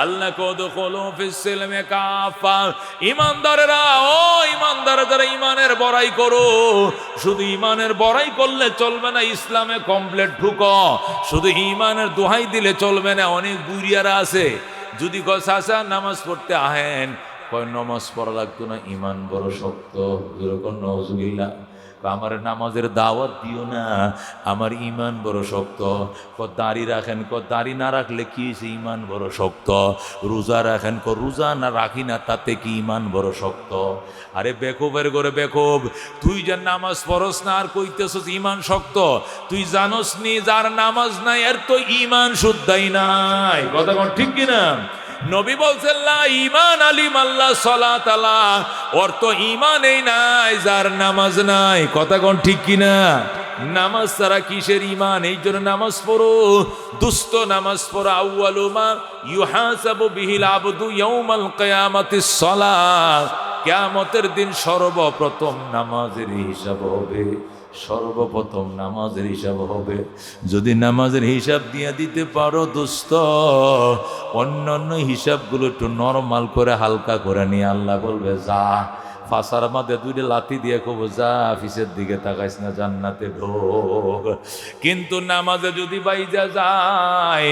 আল্লাহ উদখুলু ফিস সিলমি কাফা, ইমানদারেরা, ও ইমানদার যারা ইমানের বড়াই করো, শুধু ইমানের বড়াই করলে চলবে না, ইসলামে কমপ্লিট ঢুকো। শুধু ইমানের দোহাই দিলে চলবে না। অনেক বুড়িয়ারা আছে, যদি কয় চাচা নামাজ পড়তে আহেন, কয় নামাজ পড়া লাগতো না, ইমান বড় শক্ত, যেরকম নওজুবিল্লাহ, আমার নামাজের দাওয়াত দিও না, আমার ইমান বড় শক্ত। দাড়ি রাখেন, দাড়ি না রাখলে কি ইমান বড় শক্ত। রোজা রাখেন, রোজা না রাখি না, তাতে কি ইমান বড় শক্ত। আরে বেকুবের করে বেকুব, তুই যে নামাজ পড়স না আর কইতেছস ইমান শক্ত। তুই জানোস নি যার নামাজ নাই এর তো ইমান শুদ্ধাই নাই। কথা কোন ঠিক কিনা? নবী বলছেন লা ঈমান আলিম আল্লাহ সালাত আলা, ওর তো ঈমান এই নাই যার নামাজ নাই। কথা কোন ঠিক কিনা? নামাজ ছাড়া কিসের ঈমান? এই জন্য নামাজ পড়ো, দুস্থ নামাজ পড়ো। আউয়ালু মা ইউহাসাবু বিহিল আবদু ইয়াউমাল কিয়ামাতিস সালাত, কিয়ামতের দিন সর্বপ্রথম নামাজের হিসাব হবে, সর্বপ্রথম নামাজের হিসাব হবে। যদি নামাজের হিসাব দিয়ে দিতে পারো দোস্ত, অন্যান্য হিসাবগুলো একটু নরমাল করে হালকা করে নিয়ে আল্লাহ বলবে যা, ফাঁসার মাঝে 2টা লাথি দিয়ে কব যা, অফিসের দিকে তাকাইস না, জান্নাতে ঢোক। কিন্তু নামাজে যদি বাইজা যায়,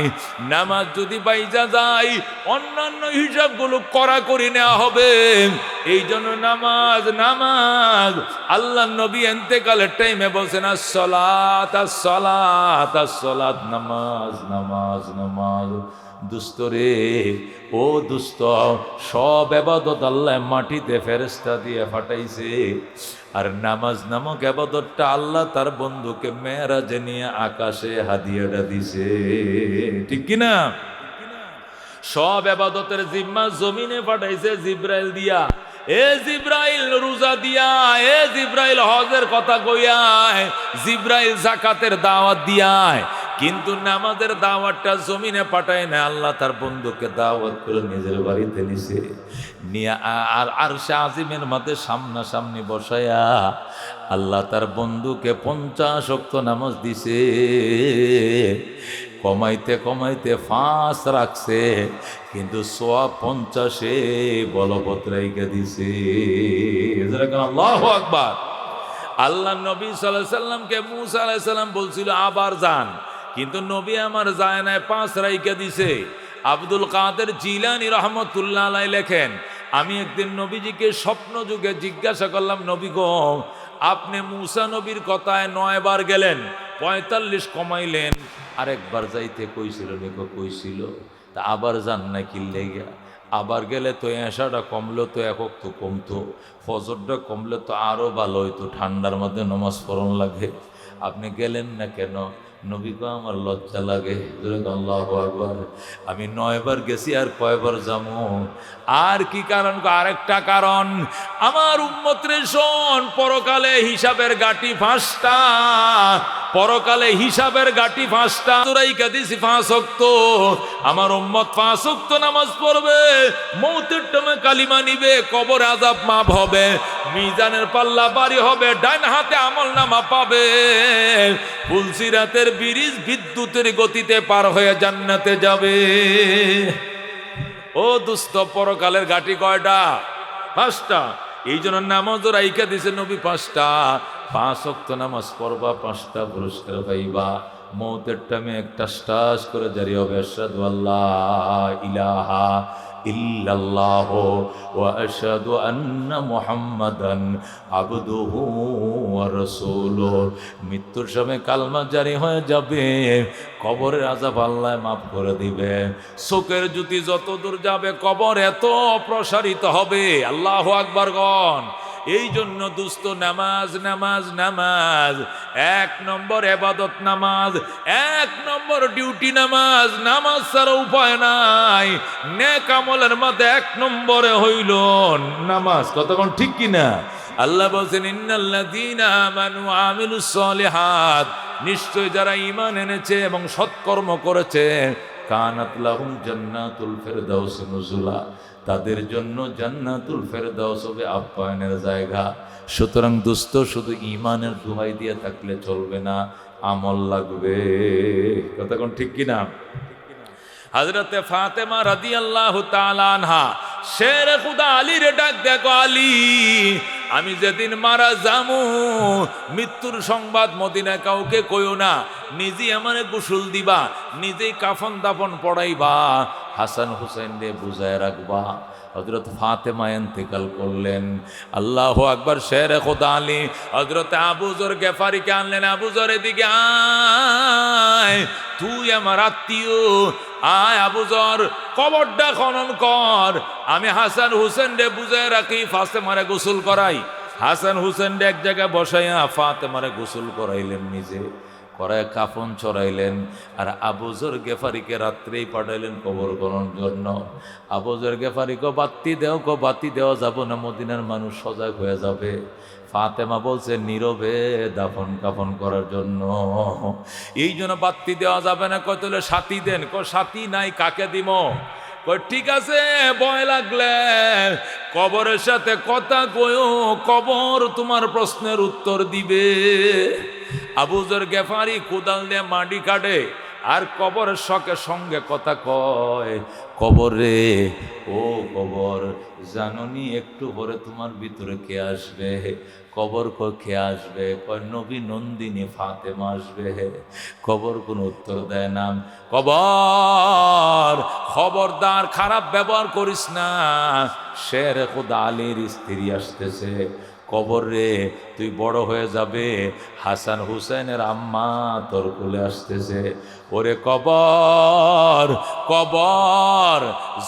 নামাজ যদি বাইজা যায়, অন্যান্য হিসাবগুলো করা করে নেওয়া হবে। এই জন্য নামাজ নামাজ আল্লাহ নবী ইন্তেকালের টাইমে বলছেন আসসালাত আসসালাত আসসালাত, নামাজ নামাজ নামাজ। দুস্থ রে, ও দুস্থ, সব ইবাদত আল্লাহ মাটিতে ফেরেশতা দিয়ে ফাটাইছে, আর নামাজ নামক ইবাদতটা আল্লাহ তার বন্ধুকে মেরাজে নিয়ে আকাশে হাদিয়াটা দিছে। ঠিক কিনা? সব ইবাদতের জিম্মা জমিনে পাঠাইছে জিব্রাইল দিয়া। এ জিব্রাইল রোজা দিয়া, এ জিব্রাইল হজের কথা কইয়ায়, জিব্রাইল যাকাতের দাওয়াত দিয়ায়, কিন্তু নামাজের দাওয়াতটা জমিনে পাঠায় না। আল্লাহ তার বন্ধুকে দাওয়াত করে নিজের বাড়িতে নিছে, নিয়ে আর আরশে আজিমের মাঝে সামনাসামনি বসায়া আল্লাহ তার বন্ধুকে 50 ওয়াক্ত নামাজ দিছে। কমাইতে কমাইতে 5 রাখছে, কিন্তু 50 বলবৎ রাইখা দিছে। আল্লাহু আকবার। আল্লাহ নবী সাল্লাল্লাহু আলাইহি সাল্লামকে মুসা আলাইহিস সালাম বলছিল আবার যান, কিন্তু নবী আমার যায় না, 5 রাইখা দিছে। আব্দুল কাদের জিলানী রহমতুল্লাহ আলাইহি লেখেন, আমি একদিন নবীজিকে স্বপ্ন যুগে জিজ্ঞাসা করলাম, নবী গো, আপনি মুসা নবীর কথায় 9 বার গেলেন, 45 কমাইলেন, আরেকবার যাইতে কইছিল নিকো কইছিল, তা আবার যান না কি লেগে? আবার গেলে তো এশাটা কমলো তো এক তো কমতো, ফজরটা কমলে তো আরও ভালো হইতো, ঠান্ডার মধ্যে নামাজ পড়ন লাগে, আপনি গেলেন না কেন? নবী গো আমার লজ্জা লাগে। আল্লাহু আকবার। আমি 9 বার গেছি, আর কয়বার যাবো? আর কি কারণ? আরেকটা কারণ, আমার উম্মতরে শোন, পরকালে হিসাবের গাটি 5টা, পরকালে হিসাবের গাটি 5টা। তোরাইকা দিছি 5 ওয়াক্ত, আমার উম্মত 5 ওয়াক্ত নামাজ পড়বে, মৌতের টাইমে কালিমা নিবে, কবর আযাব মাফ হবে, মিজানের পাল্লা ভারী হবে, ডান হাতে আমলনামা পাবে, ফুলসিরাতের ব্রিজ বিদ্যুতের গতিতে পার হয়ে জান্নাতে যাবে। ও দুস্থ, পরকালের গাটি কয়টা? 5টা। এই জন্য নামাজও রাইখা দিছে নবী 5টা। 5 ওয়াক্ত নামাজ পড়বা, 5টা পুরস্কার পাইবা, মৌতের টাইমে একটা স্টাস করে জারি হবে, আশহাদু আল্লাহ ইলাহা ইল্লাল্লাহ ওয়া আশহাদু আন্না মুহাম্মাদান আবদুহু ওয়া রাসূলুহু। মৃত্যুর সময় কালমা জারি হয়ে যাবে, কবরের আযাব আল্লাহ মাফ করে দিবে, চোখের জ্যোতি যত দূর যাবে কবর এত প্রসারিত হবে। আল্লাহু আকবার গণ। এই জন্য দুস্থ, নামাজ নামাজ নামাজ 1 নম্বর ইবাদত, নামাজ 1 নম্বর ডিউটি, নামাজ। নামাজ ছাড়া উপায় নাই। নেক আমলের মধ্যে 1 নম্বরে হইল নামাজ। কতক্ষণ ঠিক কিনা? আল্লাহ বলছেন, ইন্নাল্লাযীনা আমানু ওয়া আমিলুস সলিহাত, নিশ্চয় যারা ঈমান এনেছে এবং সৎকর্ম করেছে, কানাত লাহুম জান্নাতুল ফিরদাউস নুজুলা, তাদের জন্য জান্নাতুল ফেরদাউস হবে আপ্যায়নের জায়গা। সুতরাং দুস্থ, শুধু ঈমানের দোহাই দিয়ে থাকলে চলবে না, আমল লাগবে। কতক্ষণ ঠিক কিনা? হযরতে ফাতেমা রাদিয়াল্লাহু তাআলা আনহা শেরে খুদা আলীর ডাক, দেখো আলী, আমি যেদিন মারা যামু, মৃত্যুর সংবাদ মদিনায় কাউকে কইও না, নিজেই আমারে গোসল দিবা, নিজেই কাফন দাফন পড়াইবা, হাসান হুসাইন রে বুঝায় রাখবা। হযরত ফাতেমা ইন্তেকাল করলেন। আল্লাহু আকবার। শেরে খুদা আলী হযরত আবু যর গেফারিকে আনলেন। আবু যর, এদিকে আয়, তুই আমার আত্মীয়, আয় আবু যর, কবরটা খনন কর, আমি হাসান হুসেন রে বুঝায় রাখি, ফাতেমারে গোসল করাই। হাসান হুসেন রে এক জায়গায় বসাইয়া ফাতেমারে গোসল করাইলেন, নিজে করায় কাফন চড়াইলেন, আর আবু যর গেফারিকে রাত্রেই পাঠাইলেন কবর খননের জন্য। আবু যর গেফারিকে বাতি দেও, বাতি দেওয়া যাব না, মদিনার মানুষ সজাগ হয়ে যাবে। ফাতেমা বলছে নীরবে দাফন কাফন করার জন্য, এই জন্য বাতি দেওয়া যাবে না। কয় তাহলে সাথী দেন। সাথী নাই, কাকে দিব? ঠিক আছে, ভয় লাগলে কবরের সাথে কথা কয়ো, কবর তোমার প্রশ্নের উত্তর দিবে। আবু যর গেফারি কোদাল দিয়ে মাটি কাটে, আর কবরের সঙ্গে কথা কয়, কবরে, ও কবর, জাননি একটু পরে তোমার ভিতরে কে আসবে? কবর কে আসবে? কয় নবী নন্দিনী ফাতেমা আসবে। কবর কোনো উত্তর দেয় না। কবর, খবরদার খারাপ ব্যবহার করিস না, শেরে খুদা আলীর স্ত্রী আসতেছে। কবর রে, তুই বড় হয়ে যাবে, হাসান হুসেনের আম্মা তোর কোলে আসতেছে। ওরে কবর, কবর,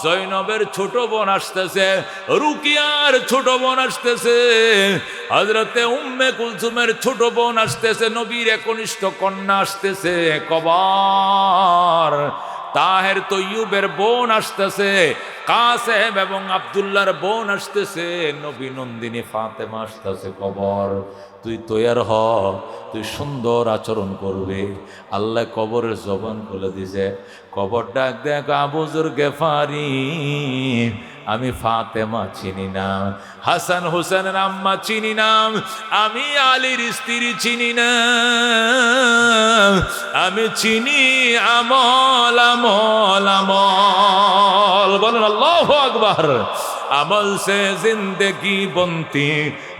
জৈনবের ছোট বোন আসতেছে, রুকিয়ার ছোট বোন আসতেছে, হযরতে উম্মে কুলসুমের ছোট বোন আসতেছে, নবীর একনিষ্ঠ কন্যা আসতেছে। কবর, তাহের তৈয়ুবের বোন আসতেছে, কাসেম এবং আব্দুল্লাহর বোন আসতেছে, নবী নন্দিনী ফাতেমা আসতেছে। কবর তুই তৈয়ার হ, তুই সুন্দর আচরণ করবে। আল্লাহ কবরের জবান খুলে দিছে। কবর ডাক দেখ, আবু যর গেফারি, আমি ফাতেমা চিনি না, হাসান হোসেনের আম্মা চিনি না, আমি আলীর স্ত্রী চিনি না, আমি চিনি আমল আমল আমল। বলেন আল্লাহু আকবার। अमल से जिंदगी बनती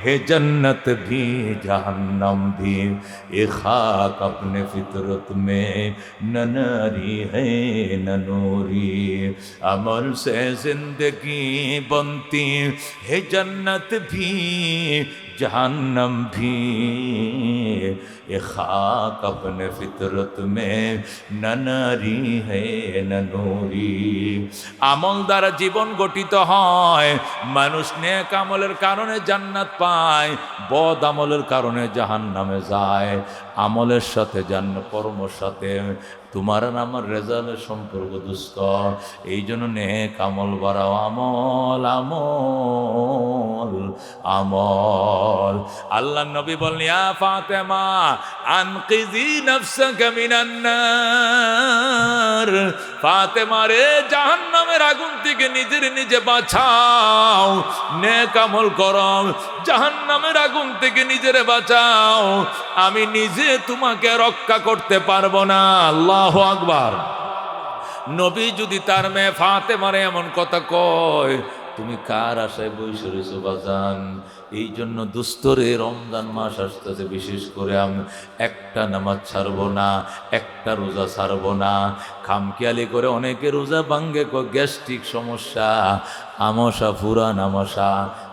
है जन्नत भी जहन्नम भी, ये खाक अपने फितरत में न नारी है न नूरी। अमल से जिंदगी बनती है जन्नत भी जहन्नम भी, ये खाक अपने फितरत में न नारी है न नूरी। আমল দ্বারা জীবন গঠিত হয়। মানুষ নেক আমলের কারণে জান্নাত পায়, বদ আমলের কারণে জাহান্নামে যায়। আমলের সাথে জান্নাত, কর্মের সাথে তোমার আর আমার রেজাল্টের সম্পর্ক দুস্থ। এই জন্য নেক আমল বাড়াও, আমল আমল আমল। আল্লাহ নবী বললেন, ইয়া ফাতেমা আনকিজি নাফসাকা মিনান নার, ফাতেমা রে জাহান্নামের আগুন থেকে নিজের নিজে বাঁচাও, নেক আমল করো, জাহান্নামের আগুন থেকে নিজের বাঁচাও। আমি নিজে তোমাকে রক্ষা করতে পারবো না। আল্লাহু আকবার। নবী যদি তার মেয়ে ফাতেমারে এমন কথা কয়, তুমি কার আশায় বসে রয়েছো বাজান? এই জন্য দুস্তরে রমজান মাস আসতেছে, বিশেষ করে আমি একটা নামাজ ছাড়বো না, একটা রোজা ছাড়বো না। খামখেয়ালি করে অনেকে রোজা ভাঙ্গে, গ্যাস্ট্রিক সমস্যা, আমসা, ফুরান আমসা,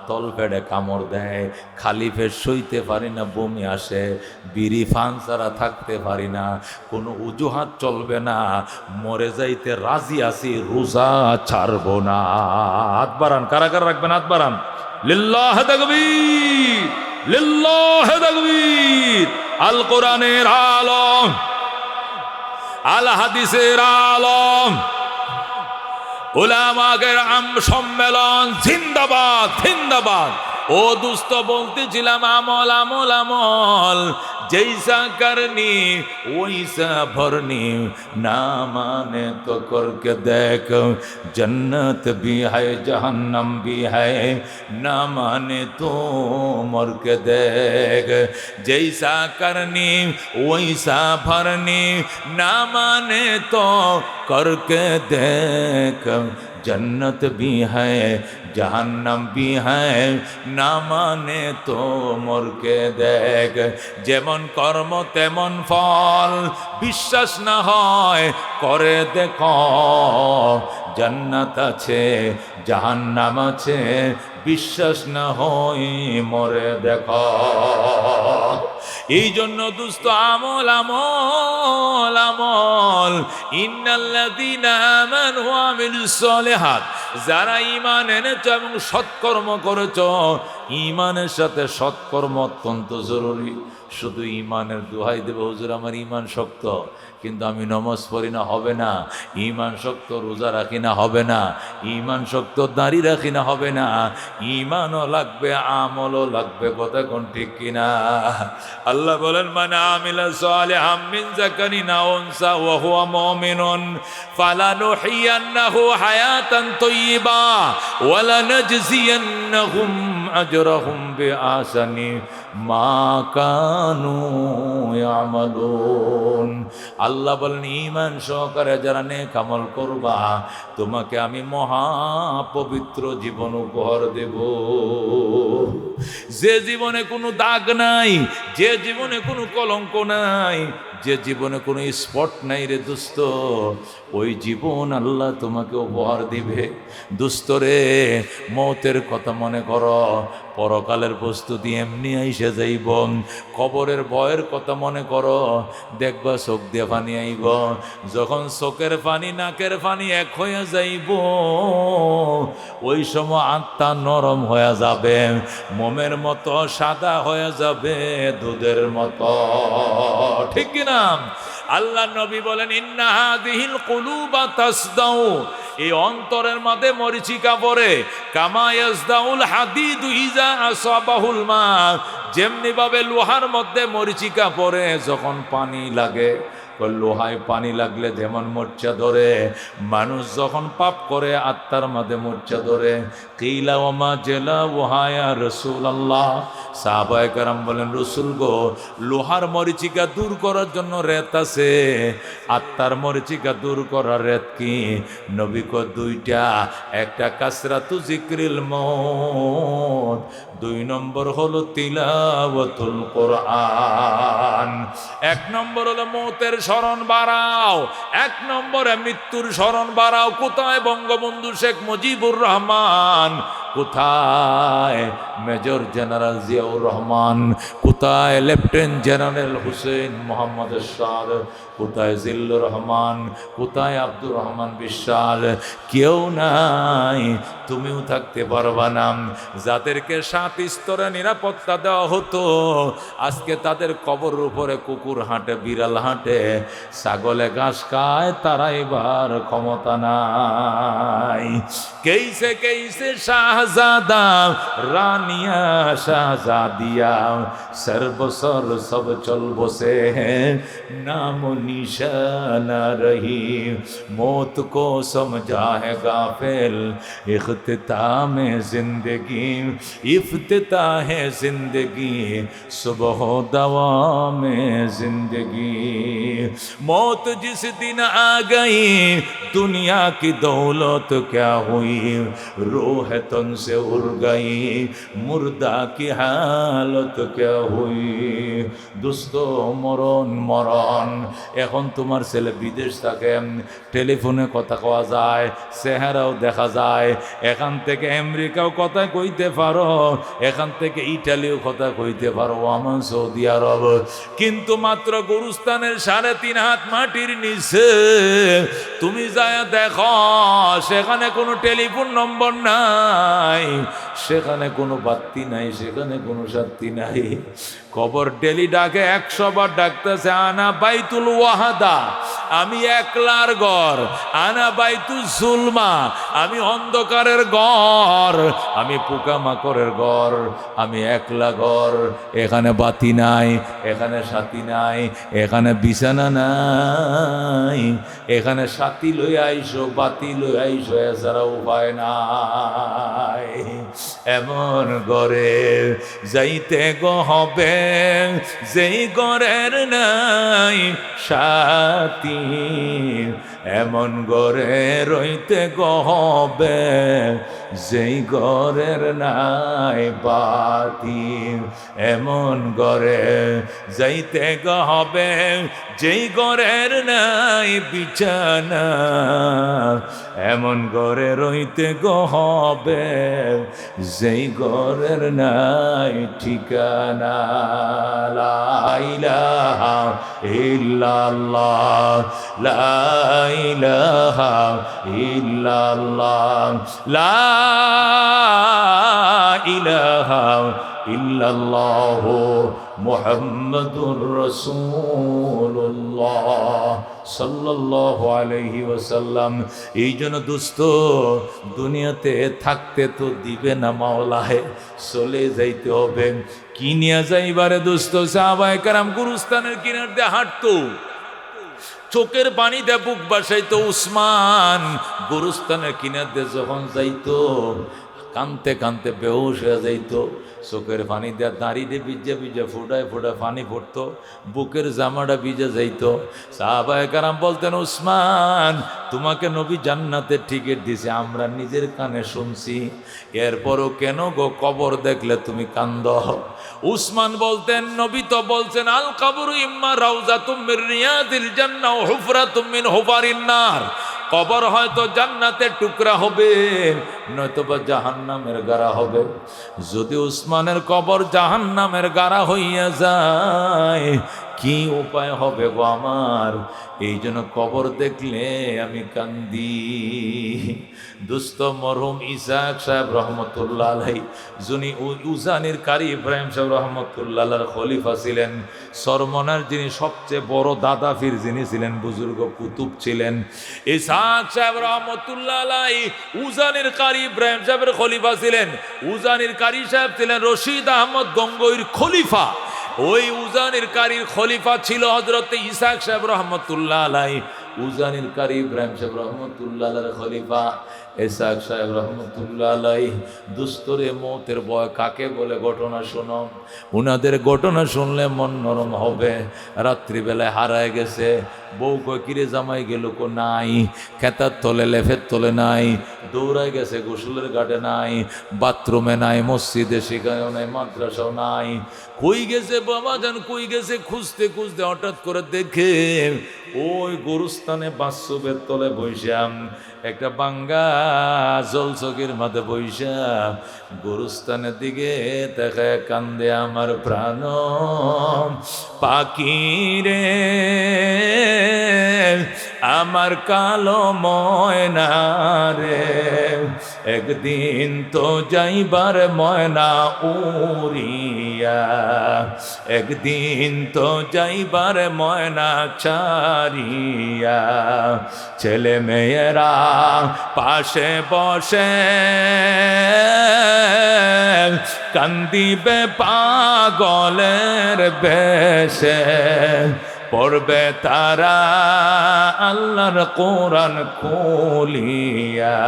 তল পেটে কামড় দেয়, খালি পেট সইতে পারি না, বমি আসে, বিড়ি ফান ছাড়া থাকতে পারি না, কোনো অজুহাত চলবে না, মরে যাইতে রাজি আছি, রোজা ছাড়বো না। হাত বাড়ান, কারা কারা রাখবেন? হাত বাড়ান। লিল্লাহ তাকবীর, লিল্লাহ তাকবীর। আল কোরআনের আলম, আল হাদিসের আলম, উলামাদের সম্মেলন জিন্দাবাদ জিন্দাবাদ। ও দুস্থ, বলতেছিলাম আমল আমল আমল, जैसा करनी वैसा भरनी, ना माने तो करके देख, जन्नत भी है जहन्नम भी है, ना माने तो मर के देख। जैसा करनी वैसा भरनी, ना माने तो करके देख, जन्नत भी है जहन्नम भी है, ना माने तो मर के देख। যেমন কর্ম তেমন ফল, বিশ্বাস না হয় করে দেখো, জান্নাত আছে জাহান্নাম আছে, বিশ্বাস না হয় মরে দেখো। এই জন্য দুস্থ আমল আমল আমল। ইন্নাল্লাযীনা আমানু ওয়া আমিলুস সালিহাত, যারা ঈমান এনেছো এবং সৎকর্ম করেছো, ঈমানের সাথে সৎকর্ম অত্যন্ত জরুরি। শুধু ঈমানের দোহাই দেব, হুজুর আমার ঈমান শক্ত কিন্তু আমি নামাজ পড়ি না, হবে না। ঈমান শক্ত রোজা রাখি না, হবে না। ঈমান শক্ত দাড়ি রাখি না, হবে না। ঈমানও লাগবে, আমলও লাগবে। কথা কোন ঠিক কিনা? আল্লাহ বলেন, মান আমিলা সালিহাম মিন যাকারিন আও উনসা ওয়া হুয়া মুমিনুন ফালানুহিয়ান্নাহু হায়াতান তাইয়্যিবা ওয়া লানাজজিয়ান্নাহুম আজরাহুম বিআহসানি মা কানু ইয়ামালুন। আল্লাহ বলেন, ঈমান সহকারে যারা নেক আমল করবা, তোমাকে আমি মহা পবিত্র জীবন উপহার দেব। যে জীবনে কোনো দাগ নাই, যে জীবনে কোনো কলঙ্ক নাই, যে জীবনে কোনো স্পট নাই রে দোস্ত, ওই জীবন আল্লাহ তোমাকে উপহার দিবে। দোস্ত রে, মৌতের কথা মনে করো, পরকালের প্রস্তুতি এমনি আইসে যাইব। কবরের ভয়ের কথা মনে করো, দেখবা চোখ দিয়ে পানি আইব। যখন চোখের পানি নাকের পানি এক হয়ে যাইব, ওই সময় আত্মা নরম হয়ে যাবে, মোমের মতো সাদা হয়ে যাবে, দুধের মতো। ঠিক কিনা? আল্লাহ নবী বলেন ইন্না হাযিহিল কুলুবা তাসদাউ, এই অন্তরের মধ্যে মরিচিকা পড়ে, কামা ইয়াসদাউল হাদিদু ইযা আসাবাহুল মা, যেমনি ভাবে লোহার মধ্যে মরিচিকা পড়ে যখন পানি লাগে, লোহায় পানি লাগলে যেমন মূর্ছা ধরে, মানুষ যখন পাপ করে আত্মার মধ্যে মূর্ছা ধরে। কিলা ওমা জেলা ওহায়া রাসূলুল্লাহ, সাহাবায়ে কেরাম বলেন রসুল গো, লোহার মরিচিকা দূর করার জন্য রেত আছে, আত্মার মরিচিকা দূর করার রেত কি? নবী কো দুইটা, একটা কাসরাতু জিক্রিল মউত, 2 নম্বর হলো তিলাওয়াতুল কোরআন। 1 নম্বর হলো মৌতের স্মরণ বাড়াও, 1 নম্বরে মৃত্যুর স্মরণ বাড়াও। কোথায় বঙ্গবন্ধু শেখ মুজিবুর রহমান, কোথায় মেজর জেনারেল জিয়াউর রহমান, কোথায় লেফটেন্যান্ট জেনারেল হুসেন মোহাম্মদ এরশাদ, কোথায় জিল্লুর রহমান, কোথায় আব্দুর রহমান বিশ্বাস? কেউ নাই, তুমিও থাকতে পারবা না। যাদেরকে 7 স্তরে নিরাপত্তা দেওয়া হতো, আজকে তাদের কবরের উপরে কুকুর হাঁটে, বিড়াল হাঁটে, ছাগলে ঘাস খায়, তারা এবার ক্ষমতা নাই। কেইসে কেইসে শাহজাদা রানিয়া শাহজাদিয়া, সর্বসর সব চল বসে हैं, नाम निशाना रही, मौत को समझा है गाफिल, इख्तिताम जिंदगी, इफ्तिताह जिंदगी, सुबह दवा में जिंदगी। मौत जिस दिन आ गई, दुनिया की दौलत क्या हुई, रूह तन से उड़ गई, मुर्दा की हालत क्या हुई। दोस्तों মরণ মরণ। এখন তোমার ছেলে বিদেশ থাকে, টেলিফোনে কথা কওয়া যায়, চেহারাও দেখা যায়, এখান থেকে আমেরিকাও কথা কইতে পারো, এখান থেকে ইটালিও কথা কইতে পারো, আমার সৌদি আরব। কিন্তু মাত্র গুরুস্থানের 3.5 হাত মাটির নিচে তুমি যায় দেখো, সেখানে কোনো টেলিফোন নম্বর নাই, সেখানে কোনো বাতি নাই, সেখানে কোনো শান্তি নাই। কবর ডেলি ডাকে, 100 বার ডাকতেছে, আনা বাইতুল ওয়াহাদা, আমি একলার ঘর, আনা বাইতুল জুলমা, আমি অন্ধকারের ঘর, আমি পোকামাকড়ের ঘর, আমি একলা ঘর, এখানে বাতি নাই, এখানে সাথী নাই, এখানে বিছানা নাই, এখানে সাথী লই আইসো, বাতি লই আইসো, এছাড়া উপায় নাই। এমন ঘরে যাইতে গো হবে, যেই ঘরের নাই সাথী, এমন ঘরে রইতে গো হবে, যেই ঘরের নাই বাতি, এমন ঘরে যাইতে গো হবে, যেই ঘরের নাই বিছানা, এমন ঘরে রইতে গো হবে, যেই ঘরের নাই ঠিকানা। লা ইলাহা ইল্লাল্লাহ, লা ইলাহা ইল্লাল্লাহ, লা ইলাহা ইল্লাল্লাহ, মুহাম্মাদুর রাসূলুল্লাহ সাল্লাল্লাহু আলাইহি ওয়াসাল্লাম। এই জন্য দোস্ত, দুনিয়াতে থাকতে তো দিবে না মাওলায়, চলে যাইতে হবে। কি নিয়ে যাইবারে দোস্ত? সাহাবায়ে কেরাম গুরুস্থানের কিনার দিয়ে হাঁটতো, চোখের পানিতে বুক বাসাইতো। উসমান গুরুস্থানের কিনার দিয়ে যখন যাইতো, কানতে কানতে বেহুশ হয়ে যাইতো, চোখের পানি দিয়ে দাঁড়িয়ে ভিজে ভিজে ফুটায় ফুটায় পানি পড়তো, বুকের জামাটা ভিজে যাইতো। সাহাবায়ে কেরাম বলতেন, উসমান তোমাকে নবী জান্নাতের টিকিট দিছে, আমরা নিজের কানে শুনছি, এরপরও কেন গো কবর দেখলে তুমি কান্দ? উসমান বলতেন, নবী তো বলছেন, আল কবরু ইম্মা রাউযাতুম মির রিয়াদিল জান্নাহ ওয়া হুফরাতুম মিন হুফারিন নার, কবর হয়তো জান্নাতের টুকরা হবে, নয়তোবা জাহান্নামের গাড়া হবে। যদি উসমানের কবর জাহান্নামের গাড়া হইয়া যায়, কি উপায় হবে গো আমার, এই জন্য কবর দেখলে আমি কান্দি। দুস্থ মরহুম ইসাক সাহেব রহমতুল্লাহ আলাইহি, যিনি উজানির কারি ইব্রাহিম সাহেব রহমতুল্লাহ আলাইহির খলিফা ছিলেন, সরমনার যিনি সবচেয়ে বড় দাদাফির যিনি ছিলেন, বুজুর্গ কুতুব ছিলেন, ইসাক সাহেব রহমতুল্লাহ আলাইহি উজানির কারি ইব্রাহিম সাহেবের খলিফা ছিলেন। উজানির কারি সাহেব ছিলেন রশিদ আহমদ গঙ্গোইর খলিফা। ওই উজানির কারীর খলিফা ছিল হযরত ইসাক সাহেব রহমতুল্লাহ আলাইহি। উজানির কারী ইব্রাহিম সাহেব রহমতুল্লাহ আলাইহির খলিফা ইসাক সাহেব রহমতুল্লাহ আলাইহি। দুস্তরে মৌতের ভয় কাকে বলে ঘটনা শোনো, উনাদের ঘটনা শুনলে মন নরম হবে। রাত্রিবেলায় হারায় গেছে, বউ কয় কিরে জামাই গেল কো নাই, খেতার তলে লেফের তলে নাই, দৌড়ায় গেছে গোসলের ঘাটে নাই, বাথরুমে নাই, মসজিদে সেখানেও নাই, মাদ্রাসাও নাই, কই গেছে বাবা জান কই গেছে। খুঁজতে খুঁজতে হঠাৎ করে দেখে ওই গরুস্থানে বাস্তবের তলে বৈশাম একটা বাঙ্গা জলচকির মাঝে বৈশা গরুস্থানের দিকে দেখায় কান্দে আমার প্রাণ পাখি রে, আমার কালো ময়না রে, একদিন তো যাইবার ময়না উড়িয়া, একদিন তো যাইবার ময়না ছাড়িয়া। ছেলে মেয়েরা পাশে বসে কান্দিবে পাগলের বেশে, পড়বে তারা আল্লাহর কোরআন খুলিয়া।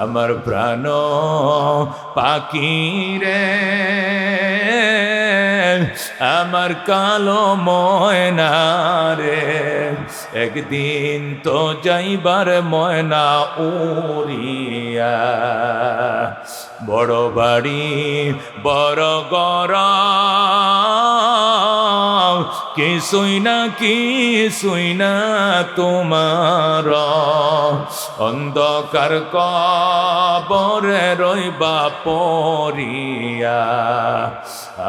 আমার প্রাণ পাখি রে, আমার কালো ময়না রে, একদিন তো যাইবার ময়না উড়িয়া। বড় বাড়ি বড় গরম, কিছুই না তোমার, অন্ধকার কবরে রইবা পড়িয়া।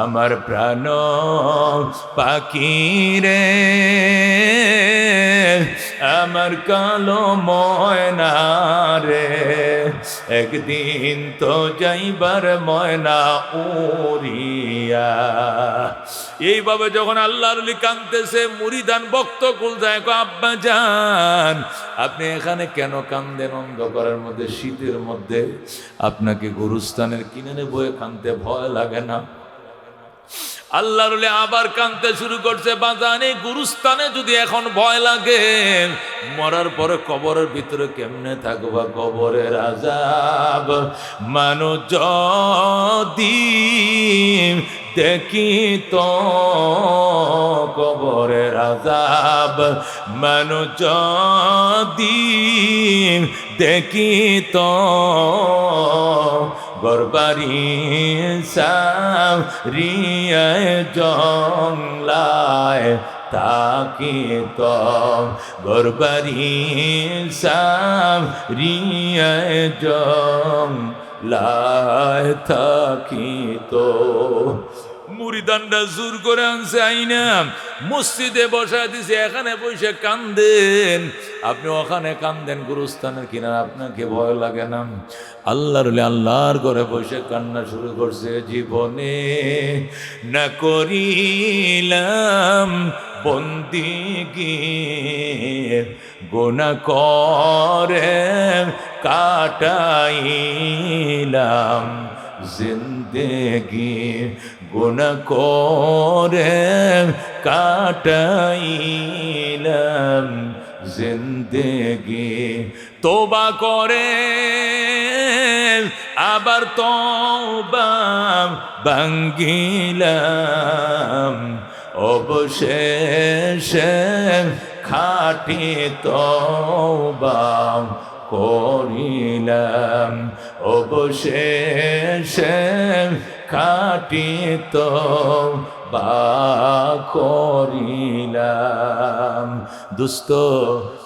আমার প্রাণ পাখি রে, আমার কালো ময়না রে, একদিন তো যাইবার ময়না উড়িয়া। এইভাবে যখন আল্লাহর ওলি কাঁদতেছে, মুরিদান বক্ত কুল যায়, আব্বা জান আপনি এখানে কেন কান্দেন? অন্ধকারের মধ্যে শীতের মধ্যে আপনাকে গুরুস্থানের কিনারে বয়ে কাঁদতে ভয় লাগে না? আল্লাহর ওলি আবার কাঁদতে শুরু করছে, বাজানে গুরুস্থানে যদি এখন ভয় লাগে, মরার পরে কবরের ভিতরে কেমনে থাকবা? কবরের আযাব মানুষ যদি দেখি তো, কবরের আযাব মানুষ যদি দেখি তো, গরবারি সারিয়ায় জংলায় তাকি তো, গরবারি সারিয়ায় জংলায় থাকি তো। মুরিদানটা জোর করে আনছে আইনা মসজিদে বসায় দিছে, এখানে বসে কান্দেন। আপনি ওখানে কান্দেন গুরুস্থানের কিনারে, আপনাকে ভয় লাগে না? আল্লাহর ঘরে বসে কান্না শুরু করছে, জীবনে না করিলাম বন্দিগি, গুনাহ করে কাটাইলাম জিন্দেগি, গুনাহ করে কাটাইলাম জিন্দেগি। তোবা করে আবার তওবা ভাঙ্গিলাম, অবশেষে খাঁটি তওবা করিলাম, অবশেষে খাঁটি তওবা করিলাম। দুস্থ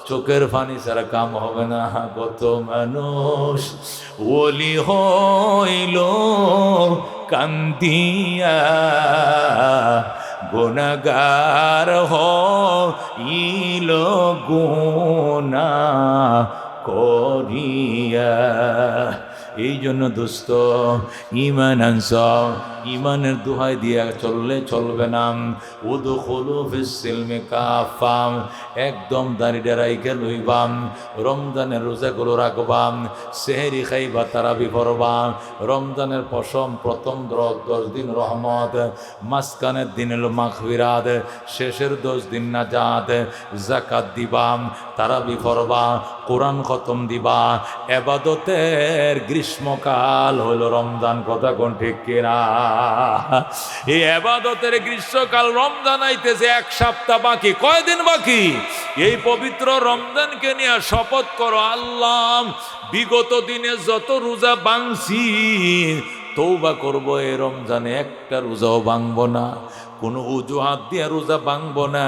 চোখের পানি ছাড়া কাম হবে না। কত মানুষ ওলি হইল কান্দিয়া, গুনাহগার হইল গুনাহ করিয়া। এই জন্য দোস্ত ঈমান আনস, ঈমানের দোহাই দিয়া চললে চলবে না। উদখুলু ফিস সিলমি কাফা, একদম দাঁড়িয়ে রাইখে লইবাম। রমজানের রোজাগুলো রাখবাম, সেহরি খাইবা, তারাবি পড়বা। রমজানের প্রথম 10 দিন রহমত, মাঝখানের দিন হলো মাগফিরাত, শেষের 10 দিন নাজাত। যাকাত দিবাম, তারাবি পড়বা, কোরআন খতম দিবা। এবাদতের গ্রীষ্মকাল হলো রমজান, কথা কোন ঠিক কিনা? এই এবাদতের গ্রীষ্মকাল রমজান আইতেছে, 1 সপ্তাহ বাকি। কয়দিন বাকি? এই পবিত্র রমজানকে নিয়ে শপথ করো, আল্লাহ বিগত দিনে যত রোজা ভাঙছি তওবা করব, এই রমজানে একটা রোজাও ভাঙবো না, কোনো অজুহাত দিয়ে রোজা ভাঙবো না,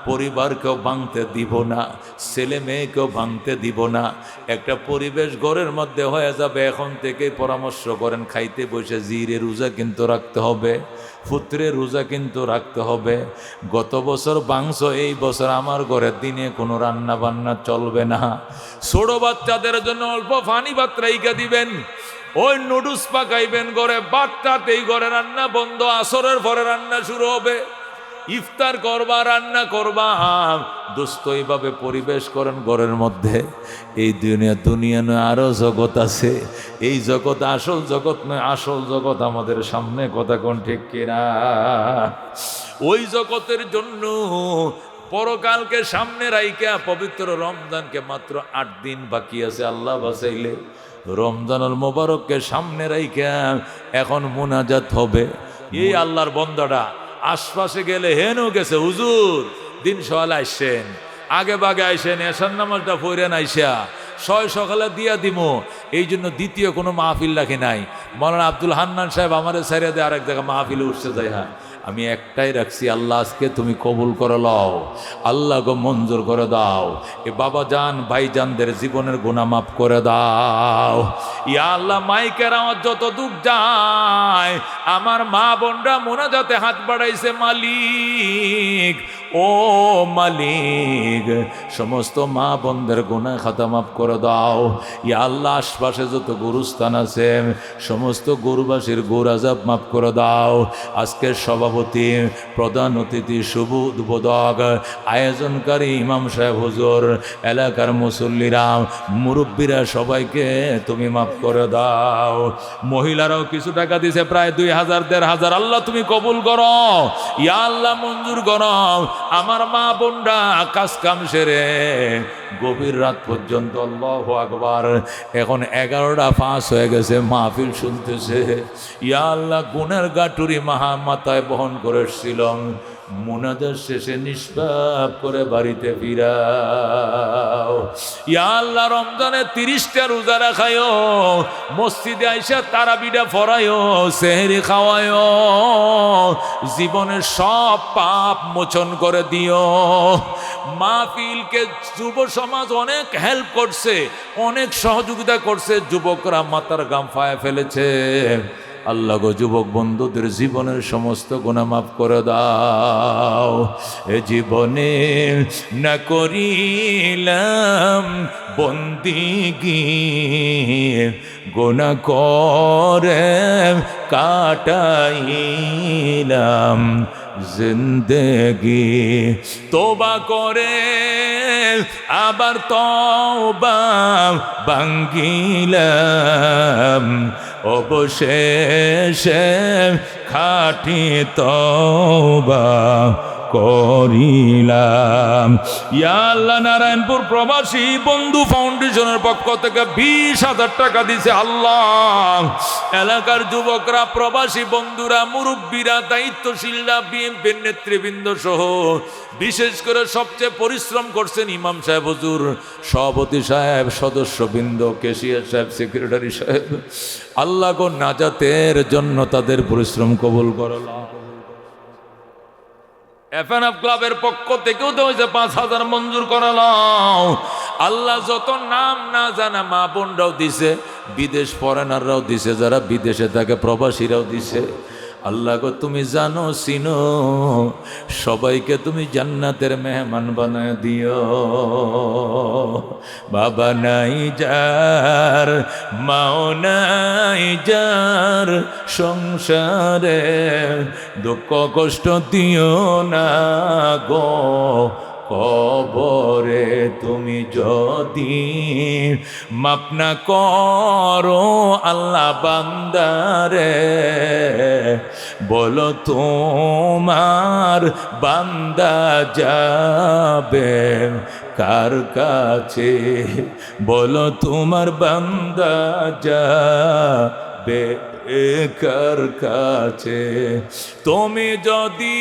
পরিবারকেও ভাঙতে দিব না, ছেলে মেয়েকেও ভাঙতে দিব না। একটা পরিবেশ ঘরের মধ্যে হয়ে যাবে। এখন থেকেই পরামর্শ করেন, খাইতে বসে জিরে রোজা কিন্তু রাখতে হবে, ফুত্রে রোজা কিন্তু রাখতে হবে। গত বছর বাংশ, এই বছর আমার ঘরের দিনে কোনো রান্না বান্না চলবে না। ছোট বাচ্চাদের জন্য অল্প পানি ভাত রাইখা দিবেন, ওই নুডলস পাকাইবেন ঘরে, বাচ্চাতেই ঘরে রান্না বন্ধ। আসরের পরে রান্না শুরু হবে, ইফতার করবা, রান্না করবা। দোস্ত এইভাবে পরিবেশ করেন ঘরের মধ্যে। এই দুনিয়া নয়, আরো জগৎ আছে। এই জগৎ আসল জগৎ নয়, আসল জগৎ আমাদের সামনে, কথা কোন ঠিক কিনা? ওই জগতের জন্য পরকালকে সামনে রাইখা পবিত্র রমজানকে মাত্র 8 দিন বাকি আছে, আল্লাহ বাঁচাইলে। রমজানুল মোবারককে সামনে রাইখা এখন মুনাজাত হবে। এই আল্লাহর বন্দাটা আশপাশে গেলে হেনও গেছে, হুজুর দিন সকালে আইসেন, আগে বাগে আইসেন, এশার নামাজটা পড়েন, আইসা সকালে দিয়া দিমো। এই জন্য দ্বিতীয় কোনো মাহফিল রাখি নাই। মৌলানা আব্দুল হান্নান সাহেব আমাদের সাইরে দিয়ে আরেক জায়গায় মাহফিলে উঠছে যায়। হ্যাঁ, আমি একটাই রাখছি, আল্লাহ আজকে তুমি কবুল করে লও, আল্লাহ গো মঞ্জুর করে দাও। এ বাবা জান ভাই জানদের জীবনের গুনাহ মাফ করে দাও। ইয়া আল্লাহ, মাইকের আমার যত দুঃখ যায়, আমার মা বোনরা মোনাজাতে হাত বাড়াইছে, মালিক ও মালিক, সমস্ত মা বোনদের গুনাহ খাতা মাফ করে দাও। ইয়া আল্লাহ, আশপাশে যত গুরুস্থান আছে সমস্ত গুরুবাসীর গুর আযাব মাফ করে দাও। আজকের সভাপতি, প্রধান অতিথি, শুভ উদ্বোধক, আয়োজনকারী ইমাম সাহেব হুজুর, এলাকার মুসল্লিরা, মুরব্বীরা, সবাইকে তুমি মাফ করে দাও। মহিলারাও কিছু টাকা দিছে, প্রায় 2000 1500। আল্লাহ তুমি কবুল করো, ইয়া আল্লাহ মঞ্জুর করো। আমার মা বোনরা কাজ কাম সেরে গভীর রাত পর্যন্ত, আল্লাহু আকবার, এখন 11টা 5 হয়ে গেছে, মাহফিল শুনতেছে। ইয়া আল্লাহ, গুনার গাটুরি মাথায় বহন করেছিলাম, মুনাজাত শেষে নিষ্পাপ করে বাড়িতে ফিরাও। ইয়া আল্লাহ, রমজানে 30টা রোজা রাখায়ও, মসজিদে আইসা তারাবিটা ফরায়ও, সেহরি খাওয়ায়ও, জীবনের সব পাপ মোচন করে দিও। মাহফিলকে যুব সমাজ অনেক হেল্প করছে, অনেক সহযোগিতা করছে, যুবকরা মাথার গাম ফায়ে ফেলেছে। আল্লাহ গো, যুবক বন্ধুদের জীবনের সমস্ত গুনাহ মাফ করে দাও। এ জীবনে না করিলাম বন্দিগি, গুনাহ করে কাটাইলাম জিন্দেগি। তওবা করে আবার তওবা ভাঙ্গিলাম, অবশেষে খাঁটি তওবা করিলাম। ইয়া আল্লাহ, নারায়ণপুর প্রবাসী বন্ধু ফাউন্ডেশনের পক্ষ থেকে 20,000 টাকা দিছে। আল্লাহ, এলাকার যুবকরা, প্রবাসী বন্ধুরা, মুরব্বীরা, দায়িত্বশীলরা, বিএনপির নেতৃবৃন্দ সহ বিশেষ করে সবচেয়ে পরিশ্রম করছেন ইমাম সাহেব হুজুর, সভাপতি সাহেব, সদস্যবৃন্দ, কেশিয়ার সাহেব, সেক্রেটারি সাহেব। আল্লাহ গো, নাজাতের জন্য তাদের পরিশ্রম কবুল করলাম। এফএনএফ ক্লাবের পক্ষ থেকেও তো হয়েছে 5,000 মঞ্জুর করালাম। আল্লাহ, যত নাম না জানা মা বোনরাও দিছে, বিদেশ ফরেনাররাও দিছে, যারা বিদেশে থাকে প্রবাসীরাও দিছে। আল্লাহ গো তুমি জানো চিনো, সবাইকে তুমি জান্নাতের মেহমান বানায় দিও। বাবা নাই যার, মাও নাই যার, সংসারে দুঃখ কষ্ট দিও না গো। কবরে তুমি যদি মাপ না করো আল্লাহ বান্দারে, বলো তোমার বান্দা যাবে কার কাছে, বলো তোমার বান্দা যাবে কার কাছে। তুমি যদি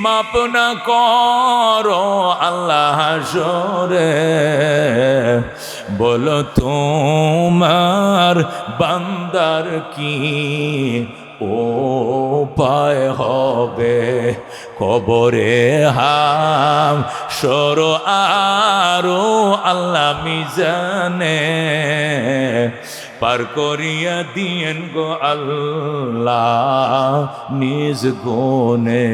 মাপ না করো আল্লাহ হাসরে, বলো তোমার বান্দার কি উপায় হবে। কবরে হাম সর আরো আল্লাহ মিজানে পার করিয়া দিয়েন গো আল্লাহ নিজ গুণে।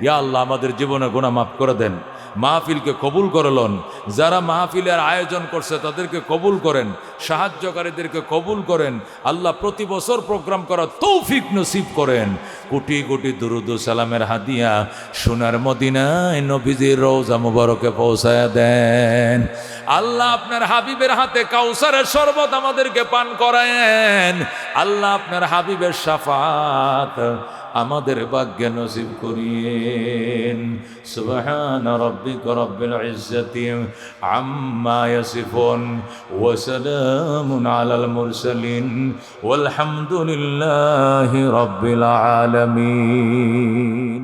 ইয়া আল্লাহ আমাদের জীবনে গুনাহ মাফ করে দেন, মাহফিলকে কবুল করলেন, যারা মাহফিলের আয়োজন করছে তাদেরকে কবুল করেন, সাহায্যকারীদেরকে কবুল করেন। আল্লাহ প্রতি বছর প্রোগ্রাম করার তৌফিক নসিব করেন। কোটি কোটি দুরুদ ও সালামের হাদিয়া সোনার মদিনায় নবীজির রওজা মুবারকে পৌঁছায়া দেন। আল্লাহ আপনার হাবিবের হাতে কাউসারের শরবত আমাদেরকে পান করায়েন। আল্লাহ আপনার হাবিবের শাফাত আমাদের ভাগ্যে নসিব করিয়েন। সুবহান রাব্বিকা রাব্বিল ইজ্জাতি আম্মা ইয়াসিফুন ওয়া সালামুন আলাল মুরসালিন ওয়াল হামদুলিল্লাহি রাব্বিল আলামিন।